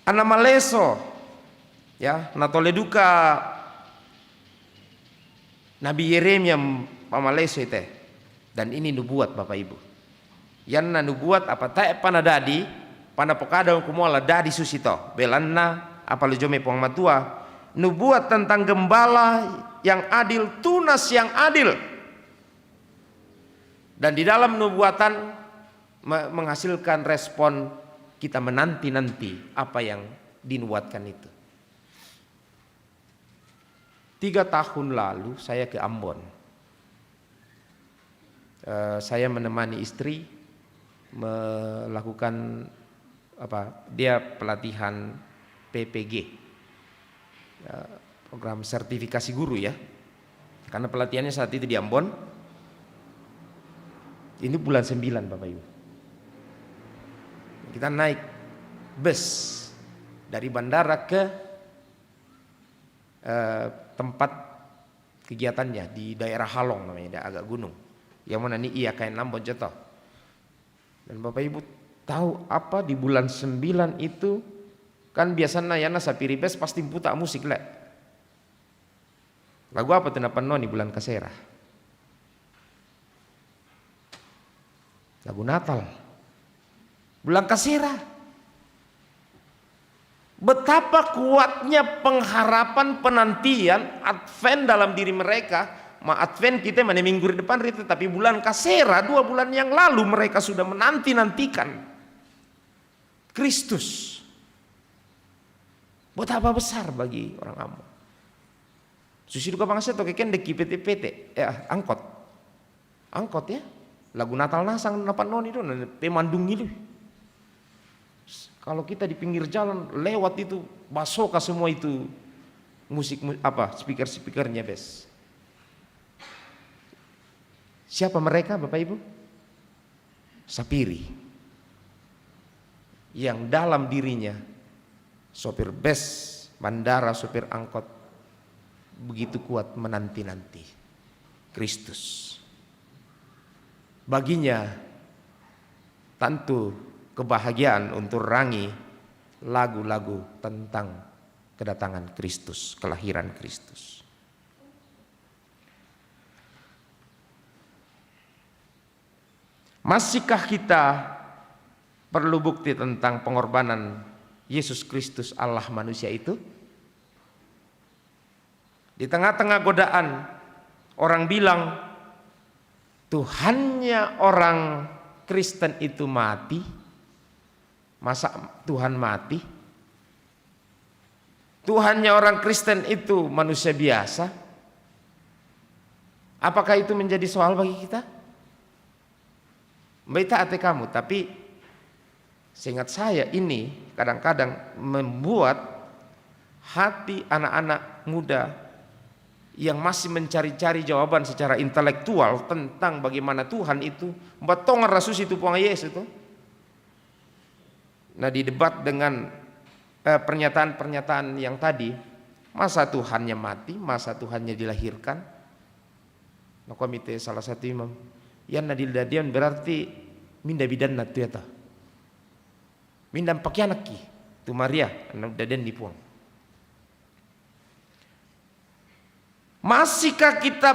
Ana maleso ya, natoleduka Nabi Yeremia pamaleso itu. Dan ini nubuat Bapak Ibu. Yanna nubuat apa tak panadadi, panapokada kumola dadi susito. Belanna apa lejome puang matua. Nubuat tentang gembala yang adil, tunas yang adil. Dan di dalam nubuatan menghasilkan respon kita menanti-nanti apa yang dinubuatkan itu. 3 tahun lalu saya ke Ambon. Saya menemani istri melakukan dia pelatihan PPG, program sertifikasi guru ya. Karena pelatihannya saat itu di Ambon. Ini bulan 9 Bapak Ibu. Kita naik bus dari bandara ke tempat kegiatannya di daerah Halong namanya, agak gunung. Yang mana ini kain Ambon jatuh. Dan Bapak Ibu tahu apa di bulan 9 itu kan biasanya yana sapiri bus pasti putar musik lek. Lagu apa tuh napan di bulan Kasera? Lagu Natal. Bulan Kasera. Betapa kuatnya pengharapan penantian Advent dalam diri mereka. Advent kita mana minggu depan itu, tapi bulan Kasera 2 bulan yang lalu mereka sudah menanti-nantikan Kristus. Betapa besar bagi orang Ambon. Susi duka bangsa atau keken deki PT angkot ya. Lagu Natal nasang napan non itu pemandung itu. Kalau kita di pinggir jalan lewat itu basoka semua itu musik speaker-speakernya bes. Siapa mereka Bapak Ibu? Sapiri. Yang dalam dirinya sopir bus, bandara, sopir angkot begitu kuat menanti-nanti Kristus. Baginya tentu kebahagiaan untuk rangi lagu-lagu tentang kedatangan Kristus, kelahiran Kristus. Masihkah kita perlu bukti tentang pengorbanan Yesus Kristus Allah manusia itu? Di tengah-tengah godaan orang bilang Tuhannya orang Kristen itu mati. Masa Tuhan mati? Tuhannya orang Kristen itu manusia biasa. Apakah itu menjadi soal bagi kita? Baik hati kamu, tapi seingat saya ini kadang-kadang membuat hati anak-anak muda yang masih mencari-cari jawaban secara intelektual tentang bagaimana Tuhan itu batongan rasus itu puang Yesus itu. Nah di debat dengan pernyataan-pernyataan yang tadi, masa Tuhannya mati, masa Tuhannya dilahirkan. Nah komite salah satu imam, yang nadil dadian berarti minda bidan natu ya ta. Minda pakai anak ki, tu Maria, anak daden dipuang. Masihkah kita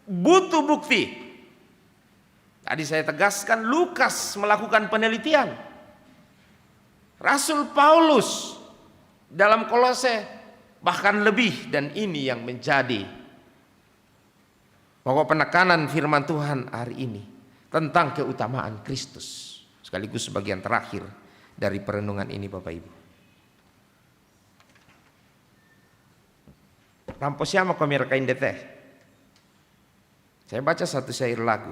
butuh bukti? Tadi saya tegaskan Lukas melakukan penelitian. Rasul Paulus dalam Kolose bahkan lebih, dan ini yang menjadi pokok penekanan firman Tuhan hari ini tentang keutamaan Kristus. Sekaligus sebagian terakhir dari perenungan ini Bapak Ibu. Ramposiama kami rekain deteh. Saya baca satu syair lagu.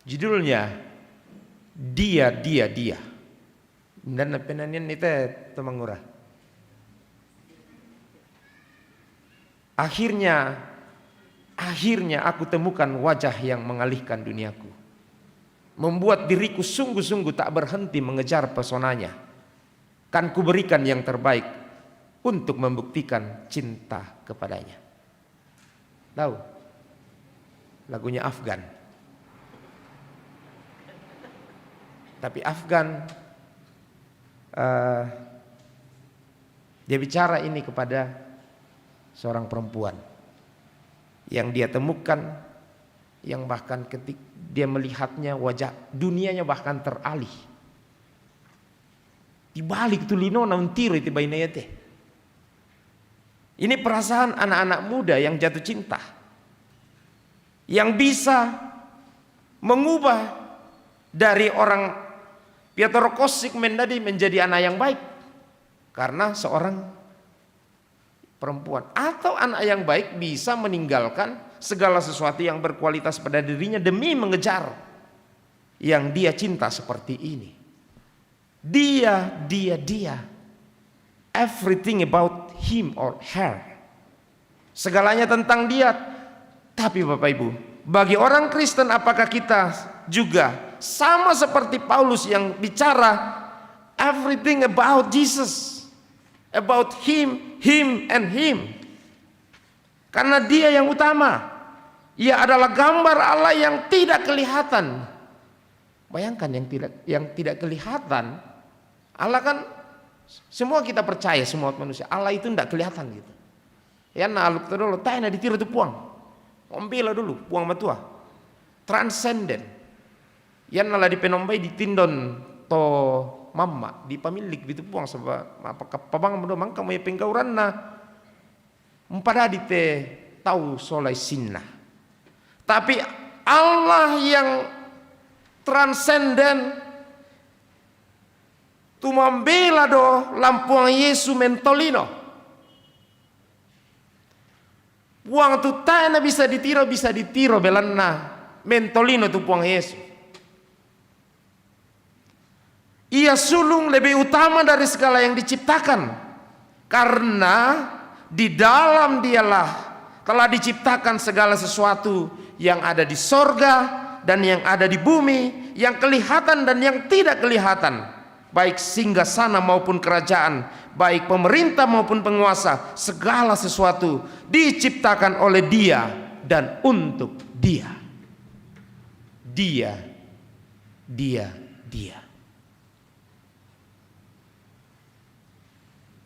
Judulnya Dia. Dan penanian itu temangura. Akhirnya aku temukan wajah yang mengalihkan duniaku. membuat diriku sungguh-sungguh tak berhenti mengejar pesonanya. Kan kuberikan yang terbaik untuk membuktikan cinta kepadanya. Tahu lagunya Afgan? Tapi Afgan dia bicara ini kepada seorang perempuan yang dia temukan, yang bahkan ketika dia melihatnya wajah dunianya bahkan teralih. Di balik tu lino nauntiro itu bainayate. Ini perasaan anak-anak muda yang jatuh cinta, yang bisa mengubah dari orang Pietro Kosik menjadi anak yang baik karena seorang perempuan, atau anak yang baik bisa meninggalkan segala sesuatu yang berkualitas pada dirinya demi mengejar yang dia cinta seperti ini. Dia, everything about him or her, segalanya tentang dia. Tapi Bapak Ibu, bagi orang Kristen, apakah kita juga sama seperti Paulus yang bicara everything about Jesus, about him and him? Karena dia yang utama. Ia adalah gambar Allah yang tidak kelihatan. Bayangkan yang tidak kelihatan. Allah kan semua kita percaya, semua manusia. Allah itu tidak kelihatan gitu. Ya naluk dulu, tanya ditiro tu puang. Ombela dulu, puang matua. Transcendent. Yan nala di penombai ditindon to mama di pamilik bitu puang sebab apa kapabang mendo mangka mo penggauran na empada dite tahu solai sinna. Tapi Allah yang transcendent tu membela do lampuang Yesu mentolino. Puang tu tana bisa ditiro belanna mentolino tu puang Yesu. Ia sulung lebih utama dari segala yang diciptakan, karena di dalam dialah telah diciptakan segala sesuatu yang ada di sorga dan yang ada di bumi, yang kelihatan dan yang tidak kelihatan, baik singgasana maupun kerajaan, baik pemerintah maupun penguasa. Segala sesuatu diciptakan oleh Dia dan untuk Dia. Dia.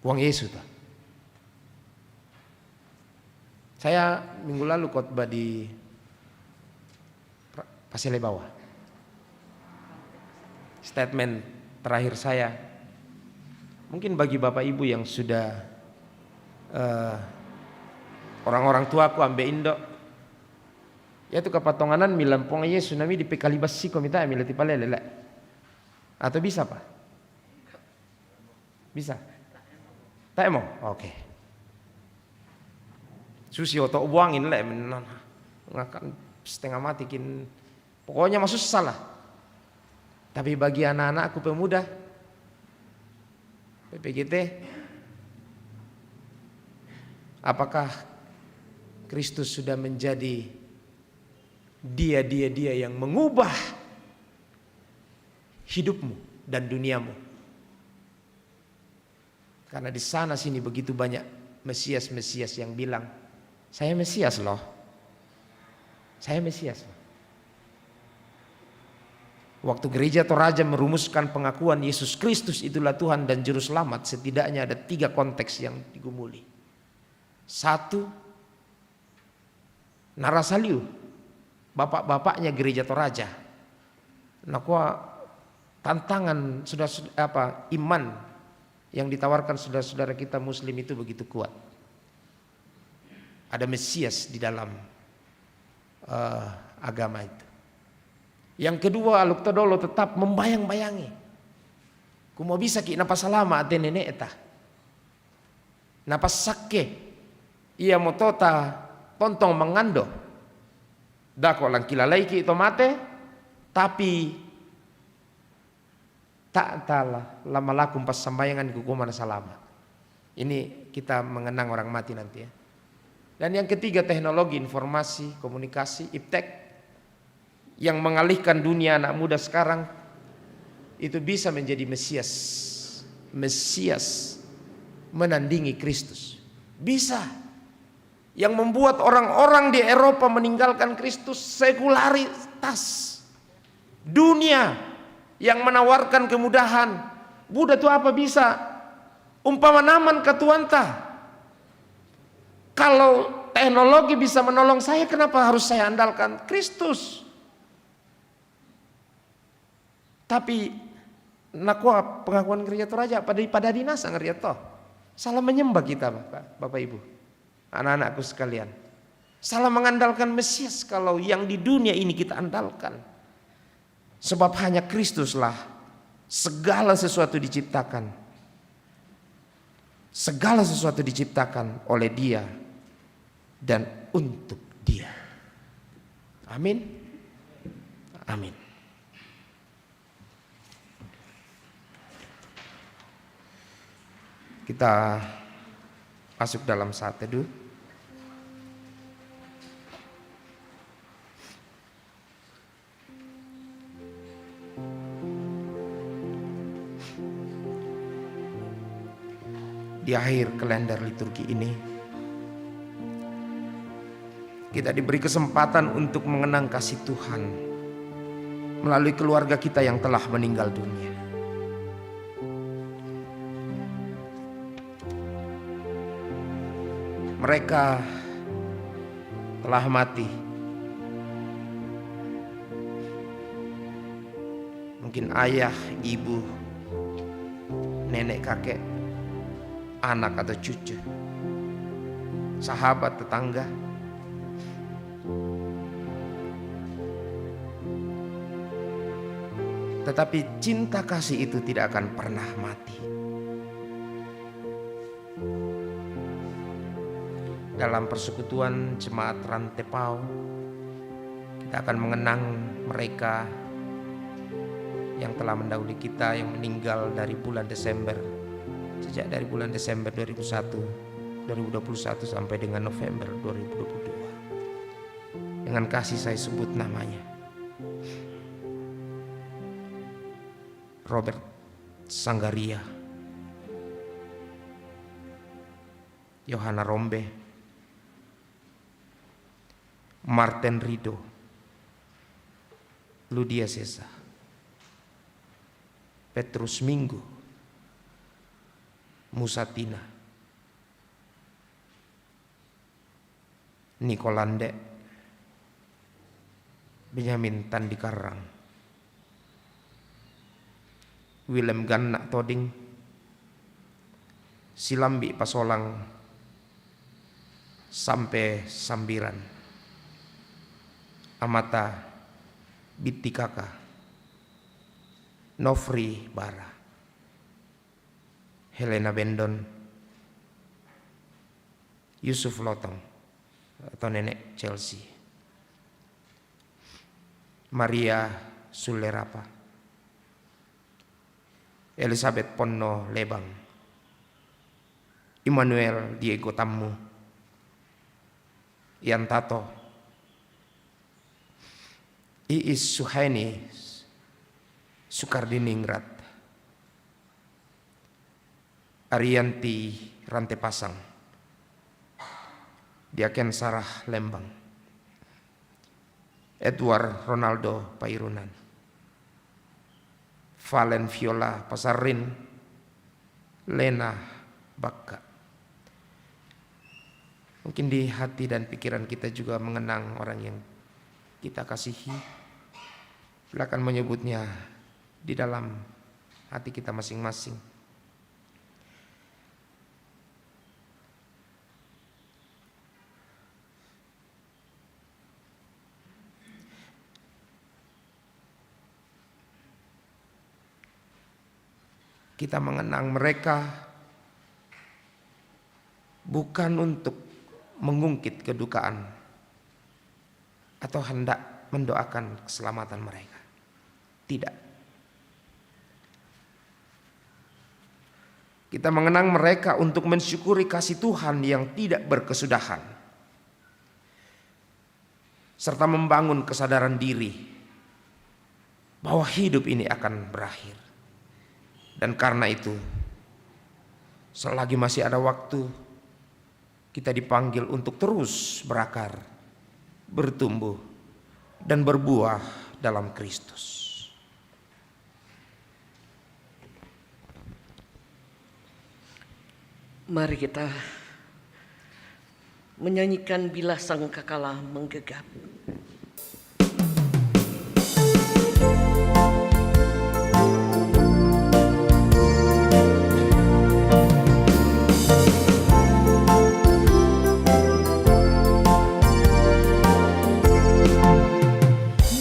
Uang Yesus. Saya minggu lalu khotbah di Pasile Bawah. Statement terakhir saya, mungkin bagi Bapak Ibu yang sudah orang-orang tuaku ambe indo, yaitu kepatonganan milam puang Yesus nami di pekalibas siko mita milati palele. Atau bisa Pak? Bisa? Tak mau? Oke. Susi otak buangin lah, ngakan setengah mati kin. Pokoknya masuk salah. Tapi bagi anak-anakku pemuda, PPGT, apakah Kristus sudah menjadi dia yang mengubah hidupmu dan duniamu? Karena di sana sini begitu banyak Mesias yang bilang, saya Mesias loh. Saya Mesias loh. Waktu gereja Toraja merumuskan pengakuan Yesus Kristus itulah Tuhan dan Juru Selamat, setidaknya ada 3 konteks yang digumuli. 1, Narasaliu, bapak-bapaknya gereja Toraja. Nakwa tantangan sudah iman yang ditawarkan saudara-saudara kita Muslim itu begitu kuat. Ada Mesias di dalam agama itu. Yang kedua, aluk todolo tetap membayang-bayangi. Ku mau bisa ki napa salama ate nenek eta. Napa sakke ia motota tontong mengando. Dako lang kilalai ki ito mate, tapi tak talah lama lakum pas sambayangan kukuman salama. Ini kita mengenang orang mati nanti ya. Dan yang ketiga, teknologi informasi komunikasi iptek yang mengalihkan dunia anak muda sekarang itu bisa menjadi Mesias. Mesias menandingi Kristus. Bisa. Yang membuat orang-orang di Eropa meninggalkan Kristus sekularitas. Dunia yang menawarkan kemudahan. Buddha itu apa bisa? Umpama naman katuanta. Kalau teknologi bisa menolong saya, kenapa harus saya andalkan Kristus? Tapi nakwa pengakuan gereja Toraja pada dinasa gereja toh. Salah menyembah kita Bapak Ibu, anak-anakku sekalian. Salah mengandalkan Mesias kalau yang di dunia ini kita andalkan. Sebab hanya Kristuslah segala sesuatu diciptakan. Segala sesuatu diciptakan oleh Dia dan untuk Dia. Amin. Amin. Kita masuk dalam saat teduh. Di akhir kalender liturgi ini, kita diberi kesempatan untuk mengenang kasih Tuhan melalui keluarga kita yang telah meninggal dunia. Mereka telah mati. Mungkin ayah, ibu, nenek, kakek, anak atau cucu, sahabat, tetangga. Tetapi cinta kasih itu tidak akan pernah mati. Dalam persekutuan Jemaat Rantepao, kita akan mengenang mereka yang telah mendahului kita, yang meninggal dari bulan Desember. Sejak dari bulan Desember 2021 sampai dengan November 2022. Dengan kasih saya sebut namanya. Robert Sanggaria, Yohana Rombe, Martin Rido, Ludia Sesa, Petrus Minggu, Musatina, Nikolande, Benyamin Tandikarang, Willem Gannak Toding, Silambi Pasolang, sampai Sambiran, Amata Bitikaka, Nofri Bara, Helena Bendon, Yusuf Lotong atau Nenek Chelsea, Maria Sulerapa, Elizabeth Ponno Lebang, Immanuel Diego Tammu, Ian Tato, Iis Suhaini Sukardiningrat, Arianti Rantepasang, Diaken Sarah Lembang, Edward Ronaldo Pairunan, Valen Viola Pasarin, Lena Bakka. Mungkin di hati dan pikiran kita juga mengenang orang yang kita kasihi. Silakan menyebutnya di dalam hati kita masing-masing. Kita mengenang mereka bukan untuk mengungkit kedukaan atau hendak mendoakan keselamatan mereka. Tidak. Kita mengenang mereka untuk mensyukuri kasih Tuhan yang tidak berkesudahan, serta membangun kesadaran diri bahwa hidup ini akan berakhir. Dan karena itu, selagi masih ada waktu, kita dipanggil untuk terus berakar, bertumbuh, dan berbuah dalam Kristus. Mari kita menyanyikan Bila Sangkakala Menggegap.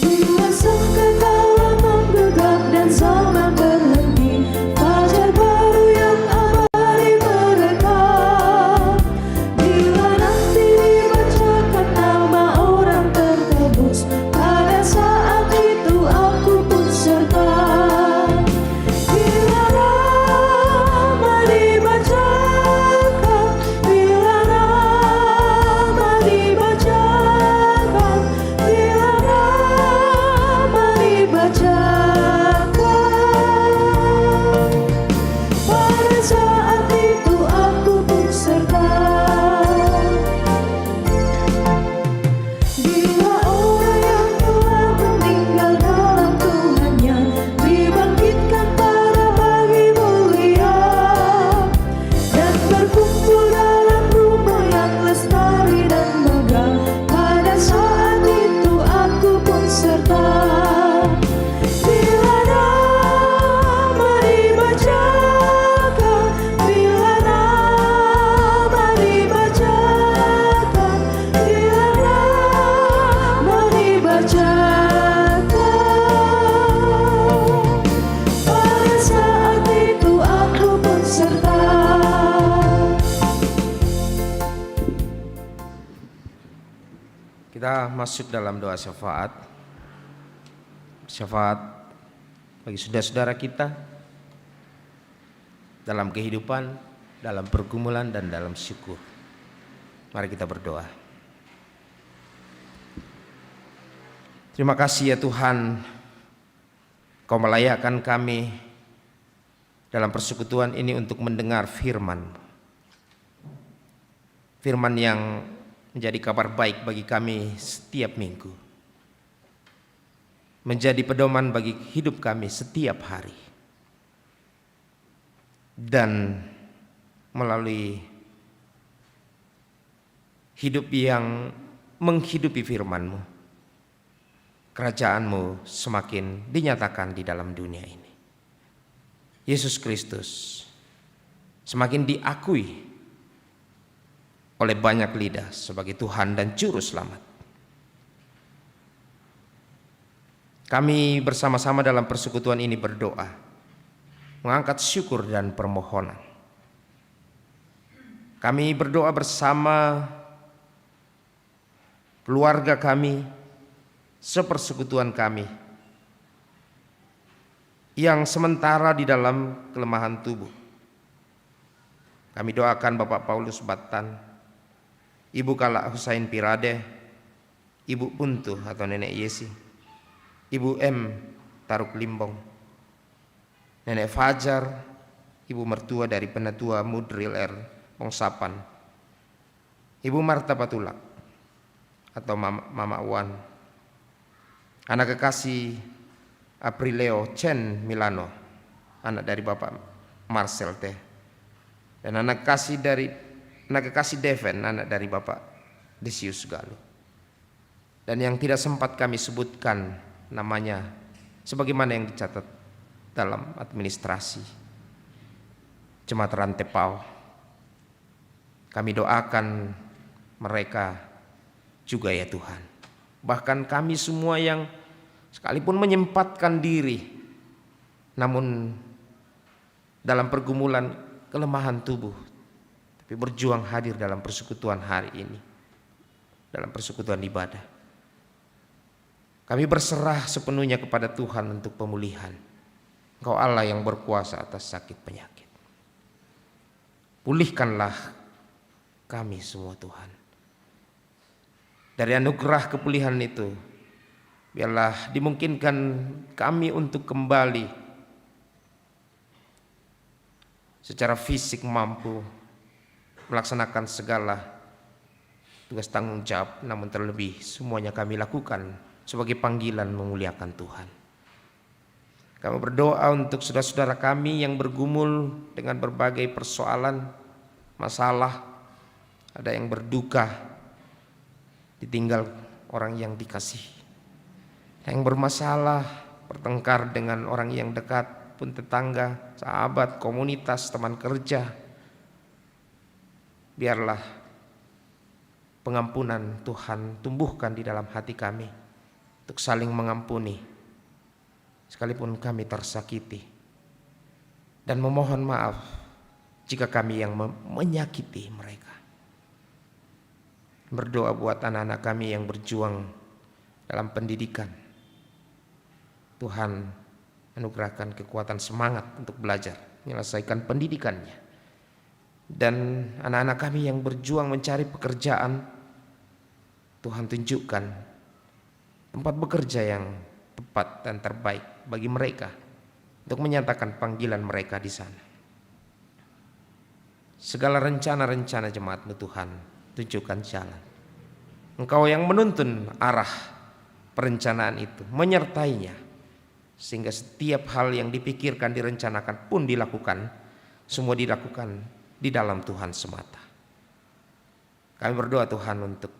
Bila sangkakala menggegap dan zaman berhenti, fajar baru yang abadi merekam. Bila nanti dibacakan nama orang tertebus, pada saat itu aku pun serta. Bila nama dibacakan, bila nama dibacakan, bila nama dibacakan, pada saat itu aku pun serta. Bila orang yang telah meninggal dalam Tuhannya dibangkitkan pada pagi mulia dan berkumpul dalam rumah yang lestari dan megah, pada saat itu aku pun serta. Bila nama dibacakan, bila nama dibacakan, bila nama dibacakan, pada saat itu aku pun serta. Kita masuk dalam doa syafaat. Syafaat bagi saudara-saudara kita dalam kehidupan, dalam pergumulan, dan dalam syukur. Mari kita berdoa. Terima kasih ya Tuhan, Kau melayakkan kami dalam persekutuan ini untuk mendengar firman. Firman yang menjadi kabar baik bagi kami setiap minggu, menjadi pedoman bagi hidup kami setiap hari. Dan melalui hidup yang menghidupi firman-Mu, kerajaan-Mu semakin dinyatakan di dalam dunia ini. Yesus Kristus semakin diakui oleh banyak lidah sebagai Tuhan dan Juru Selamat. Kami bersama-sama dalam persekutuan ini berdoa, mengangkat syukur dan permohonan. Kami berdoa bersama keluarga kami, sepersekutuan kami, yang sementara di dalam kelemahan tubuh. Kami doakan Bapak Paulus Batan, Ibu Kala Husain Pirade, Ibu Puntu atau Nenek Yesi, Ibu M Taruk Limbong, Nenek Fajar, Ibu mertua dari Penatua Mudril R Bongsapan, Ibu Marta Patulak atau Mama Wan, anak kekasih Aprileo Chen Milano, anak dari Bapak Marcel Teh, dan anak kekasih Deven, anak dari Bapak Desius Galuh. Dan yang tidak sempat kami sebutkan namanya sebagaimana yang dicatat dalam administrasi Jemaat Rantepao. Kami doakan mereka juga ya Tuhan. Bahkan kami semua yang sekalipun menyempatkan diri, namun dalam pergumulan kelemahan tubuh, tapi berjuang hadir dalam persekutuan hari ini, dalam persekutuan ibadah. Kami berserah sepenuhnya kepada Tuhan untuk pemulihan. Engkau Allah yang berkuasa atas sakit penyakit. Pulihkanlah kami semua Tuhan. Dari anugerah kepulihan itu, Biarlah dimungkinkan kami untuk kembali secara fisik mampu melaksanakan segala tugas tanggung jawab, namun terlebih semuanya kami lakukan sebagai panggilan memuliakan Tuhan. Kami berdoa untuk saudara-saudara kami yang bergumul dengan berbagai persoalan, masalah, ada yang berduka, ditinggal orang yang dikasihi, yang bermasalah, bertengkar dengan orang yang dekat pun tetangga, sahabat, komunitas, teman kerja. Biarlah pengampunan Tuhan tumbuhkan di dalam hati kami untuk saling mengampuni sekalipun kami tersakiti, dan memohon maaf jika kami yang menyakiti mereka. Berdoa buat anak-anak kami yang berjuang dalam pendidikan. Tuhan anugerahkan kekuatan semangat untuk belajar, menyelesaikan pendidikannya. Dan anak-anak kami yang berjuang mencari pekerjaan, Tuhan tunjukkan tempat bekerja yang tepat dan terbaik bagi mereka untuk menyatakan panggilan mereka di sana. Segala rencana-rencana jemaat-Mu Tuhan, tunjukkan jalan. Engkau yang menuntun arah perencanaan itu, menyertainya, sehingga setiap hal yang dipikirkan, direncanakan pun dilakukan, semua dilakukan di dalam Tuhan semata. Kami berdoa Tuhan untuk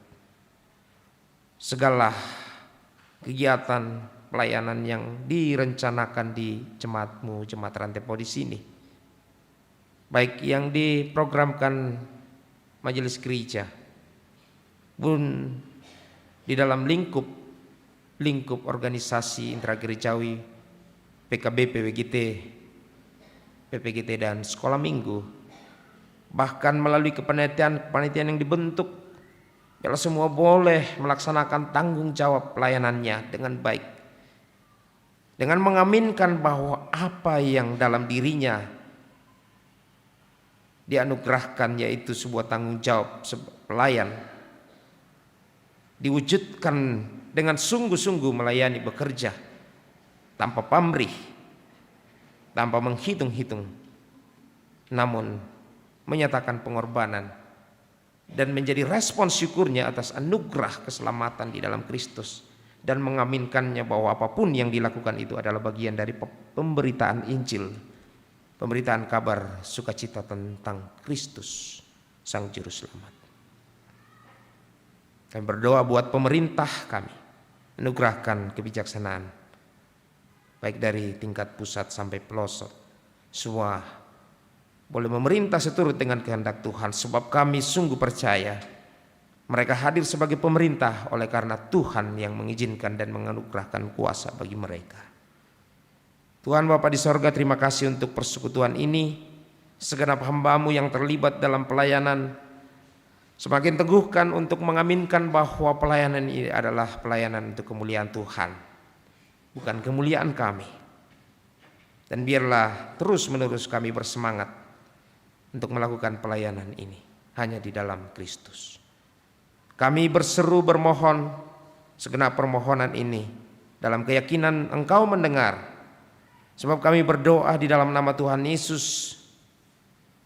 segala kegiatan pelayanan yang direncanakan di jemaat-Mu, Jemaat Rantepo di sini, baik yang diprogramkan majelis gereja pun di dalam lingkup organisasi intragerejawi, PKB, PPGT dan sekolah minggu, bahkan melalui kepanitiaan yang dibentuk, biarlah semua boleh melaksanakan tanggung jawab pelayanannya dengan baik, dengan mengaminkan bahwa apa yang dalam dirinya dianugerahkan, yaitu sebuah tanggung jawab pelayan, diwujudkan dengan sungguh-sungguh melayani, bekerja tanpa pamrih, tanpa menghitung-hitung, namun menyatakan pengorbanan dan menjadi respon syukurnya atas anugerah keselamatan di dalam Kristus, dan mengaminkannya bahwa apapun yang dilakukan itu adalah bagian dari pemberitaan Injil, pemberitaan kabar sukacita tentang Kristus Sang Juru Selamat. Kami berdoa buat pemerintah kami, anugerahkan kebijaksanaan baik dari tingkat pusat sampai pelosok, semua boleh memerintah seturut dengan kehendak Tuhan, sebab kami sungguh percaya mereka hadir sebagai pemerintah oleh karena Tuhan yang mengizinkan dan menganugerahkan kuasa bagi mereka. Tuhan Bapa di sorga, terima kasih untuk persekutuan ini. Segenap hamba-Mu yang terlibat dalam pelayanan semakin teguhkan untuk mengaminkan bahwa pelayanan ini adalah pelayanan untuk kemuliaan Tuhan, bukan kemuliaan kami. Dan biarlah terus menerus kami bersemangat untuk melakukan pelayanan ini hanya di dalam Kristus. Kami berseru bermohon segenap permohonan ini dalam keyakinan Engkau mendengar, sebab kami berdoa di dalam nama Tuhan Yesus,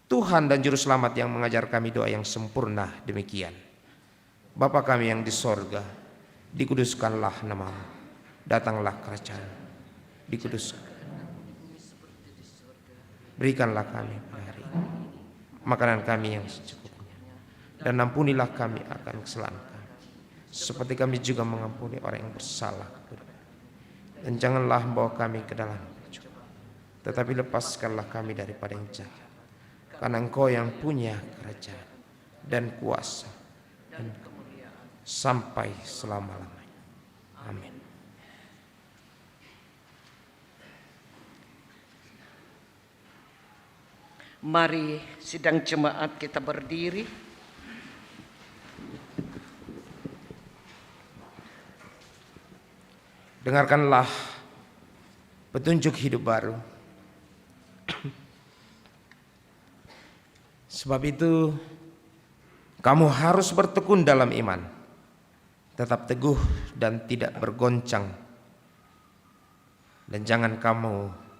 Tuhan dan Juru Selamat yang mengajar kami doa yang sempurna demikian. Bapa kami yang di sorga, dikuduskanlah nama-Mu, datanglah kerajaan, dikuduskan. Berikanlah kami hari ini makanan kami yang secukupnya, dan ampunilah kami akan kesalahan kami, seperti kami juga mengampuni orang yang bersalah kepada kami. Dan janganlah membawa kami ke dalam pencobaan, tetapi lepaskanlah kami daripada yang jahat. Karena Engkau yang punya kerajaan dan kuasa dan kemuliaan sampai selama-lamanya. Amin. Mari sidang jemaat kita berdiri. Dengarkanlah petunjuk hidup baru. Sebab itu kamu harus bertekun dalam iman, tetap teguh dan tidak bergoncang Dan jangan kamu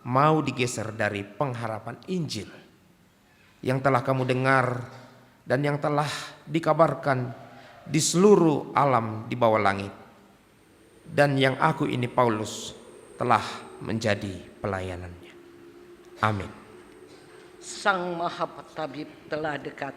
mau digeser dari pengharapan Injil yang telah kamu dengar dan yang telah dikabarkan di seluruh alam di bawah langit. Dan yang aku ini Paulus telah menjadi pelayanannya. Amin. Sang Maha Tabib telah dekat.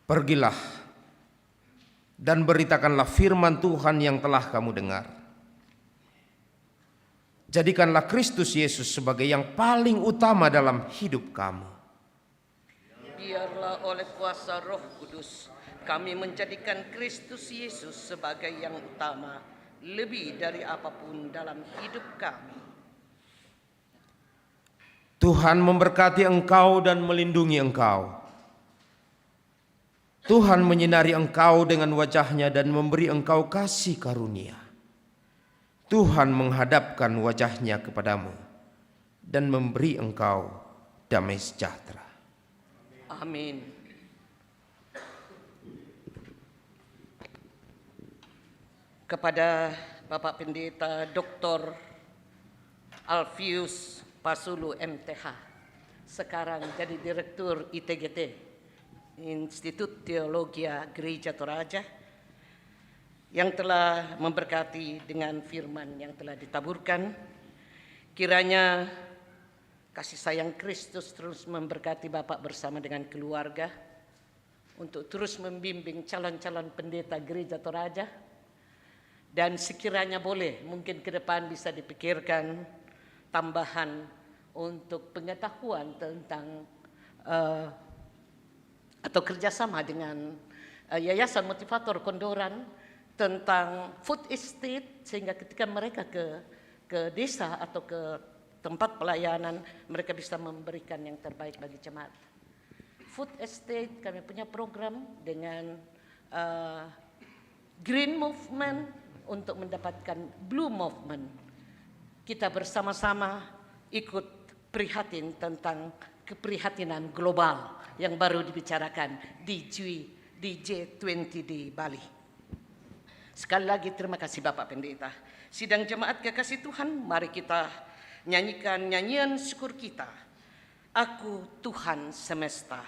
Pergilah dan beritakanlah firman Tuhan yang telah kamu dengar. Jadikanlah Kristus Yesus sebagai yang paling utama dalam hidup kamu. Biarlah oleh kuasa Roh Kudus kami menjadikan Kristus Yesus sebagai yang utama lebih dari apapun dalam hidup kami. Tuhan memberkati engkau dan melindungi engkau. Tuhan menyinari engkau dengan wajah-Nya dan memberi engkau kasih karunia. Tuhan menghadapkan wajah-Nya kepadamu dan memberi engkau damai sejahtera. Amin. Kepada Bapak Pendeta Dr. Alfius Pasulu MTH, sekarang jadi Direktur ITGT, Institut Teologia Gereja Toraja, yang telah memberkati dengan firman yang telah ditaburkan. Kiranya kasih sayang Kristus terus memberkati Bapak bersama dengan keluarga untuk terus membimbing calon-calon pendeta Gereja Toraja, dan sekiranya boleh mungkin ke depan bisa dipikirkan tambahan untuk pengetahuan tentang atau kerjasama dengan Yayasan Motivator Kondoran tentang food estate, sehingga ketika mereka ke desa atau ke tempat pelayanan mereka bisa memberikan yang terbaik bagi jemaat. Food estate kami punya program dengan Green Movement untuk mendapatkan Blue Movement. Kita bersama-sama ikut prihatin tentang keprihatinan global yang baru dibicarakan di G20 di Bali. Sekali lagi terima kasih Bapak Pendeta. Sidang jemaat kekasih Tuhan, mari kita nyanyikan nyanyian syukur kita. Aku Tuhan semesta.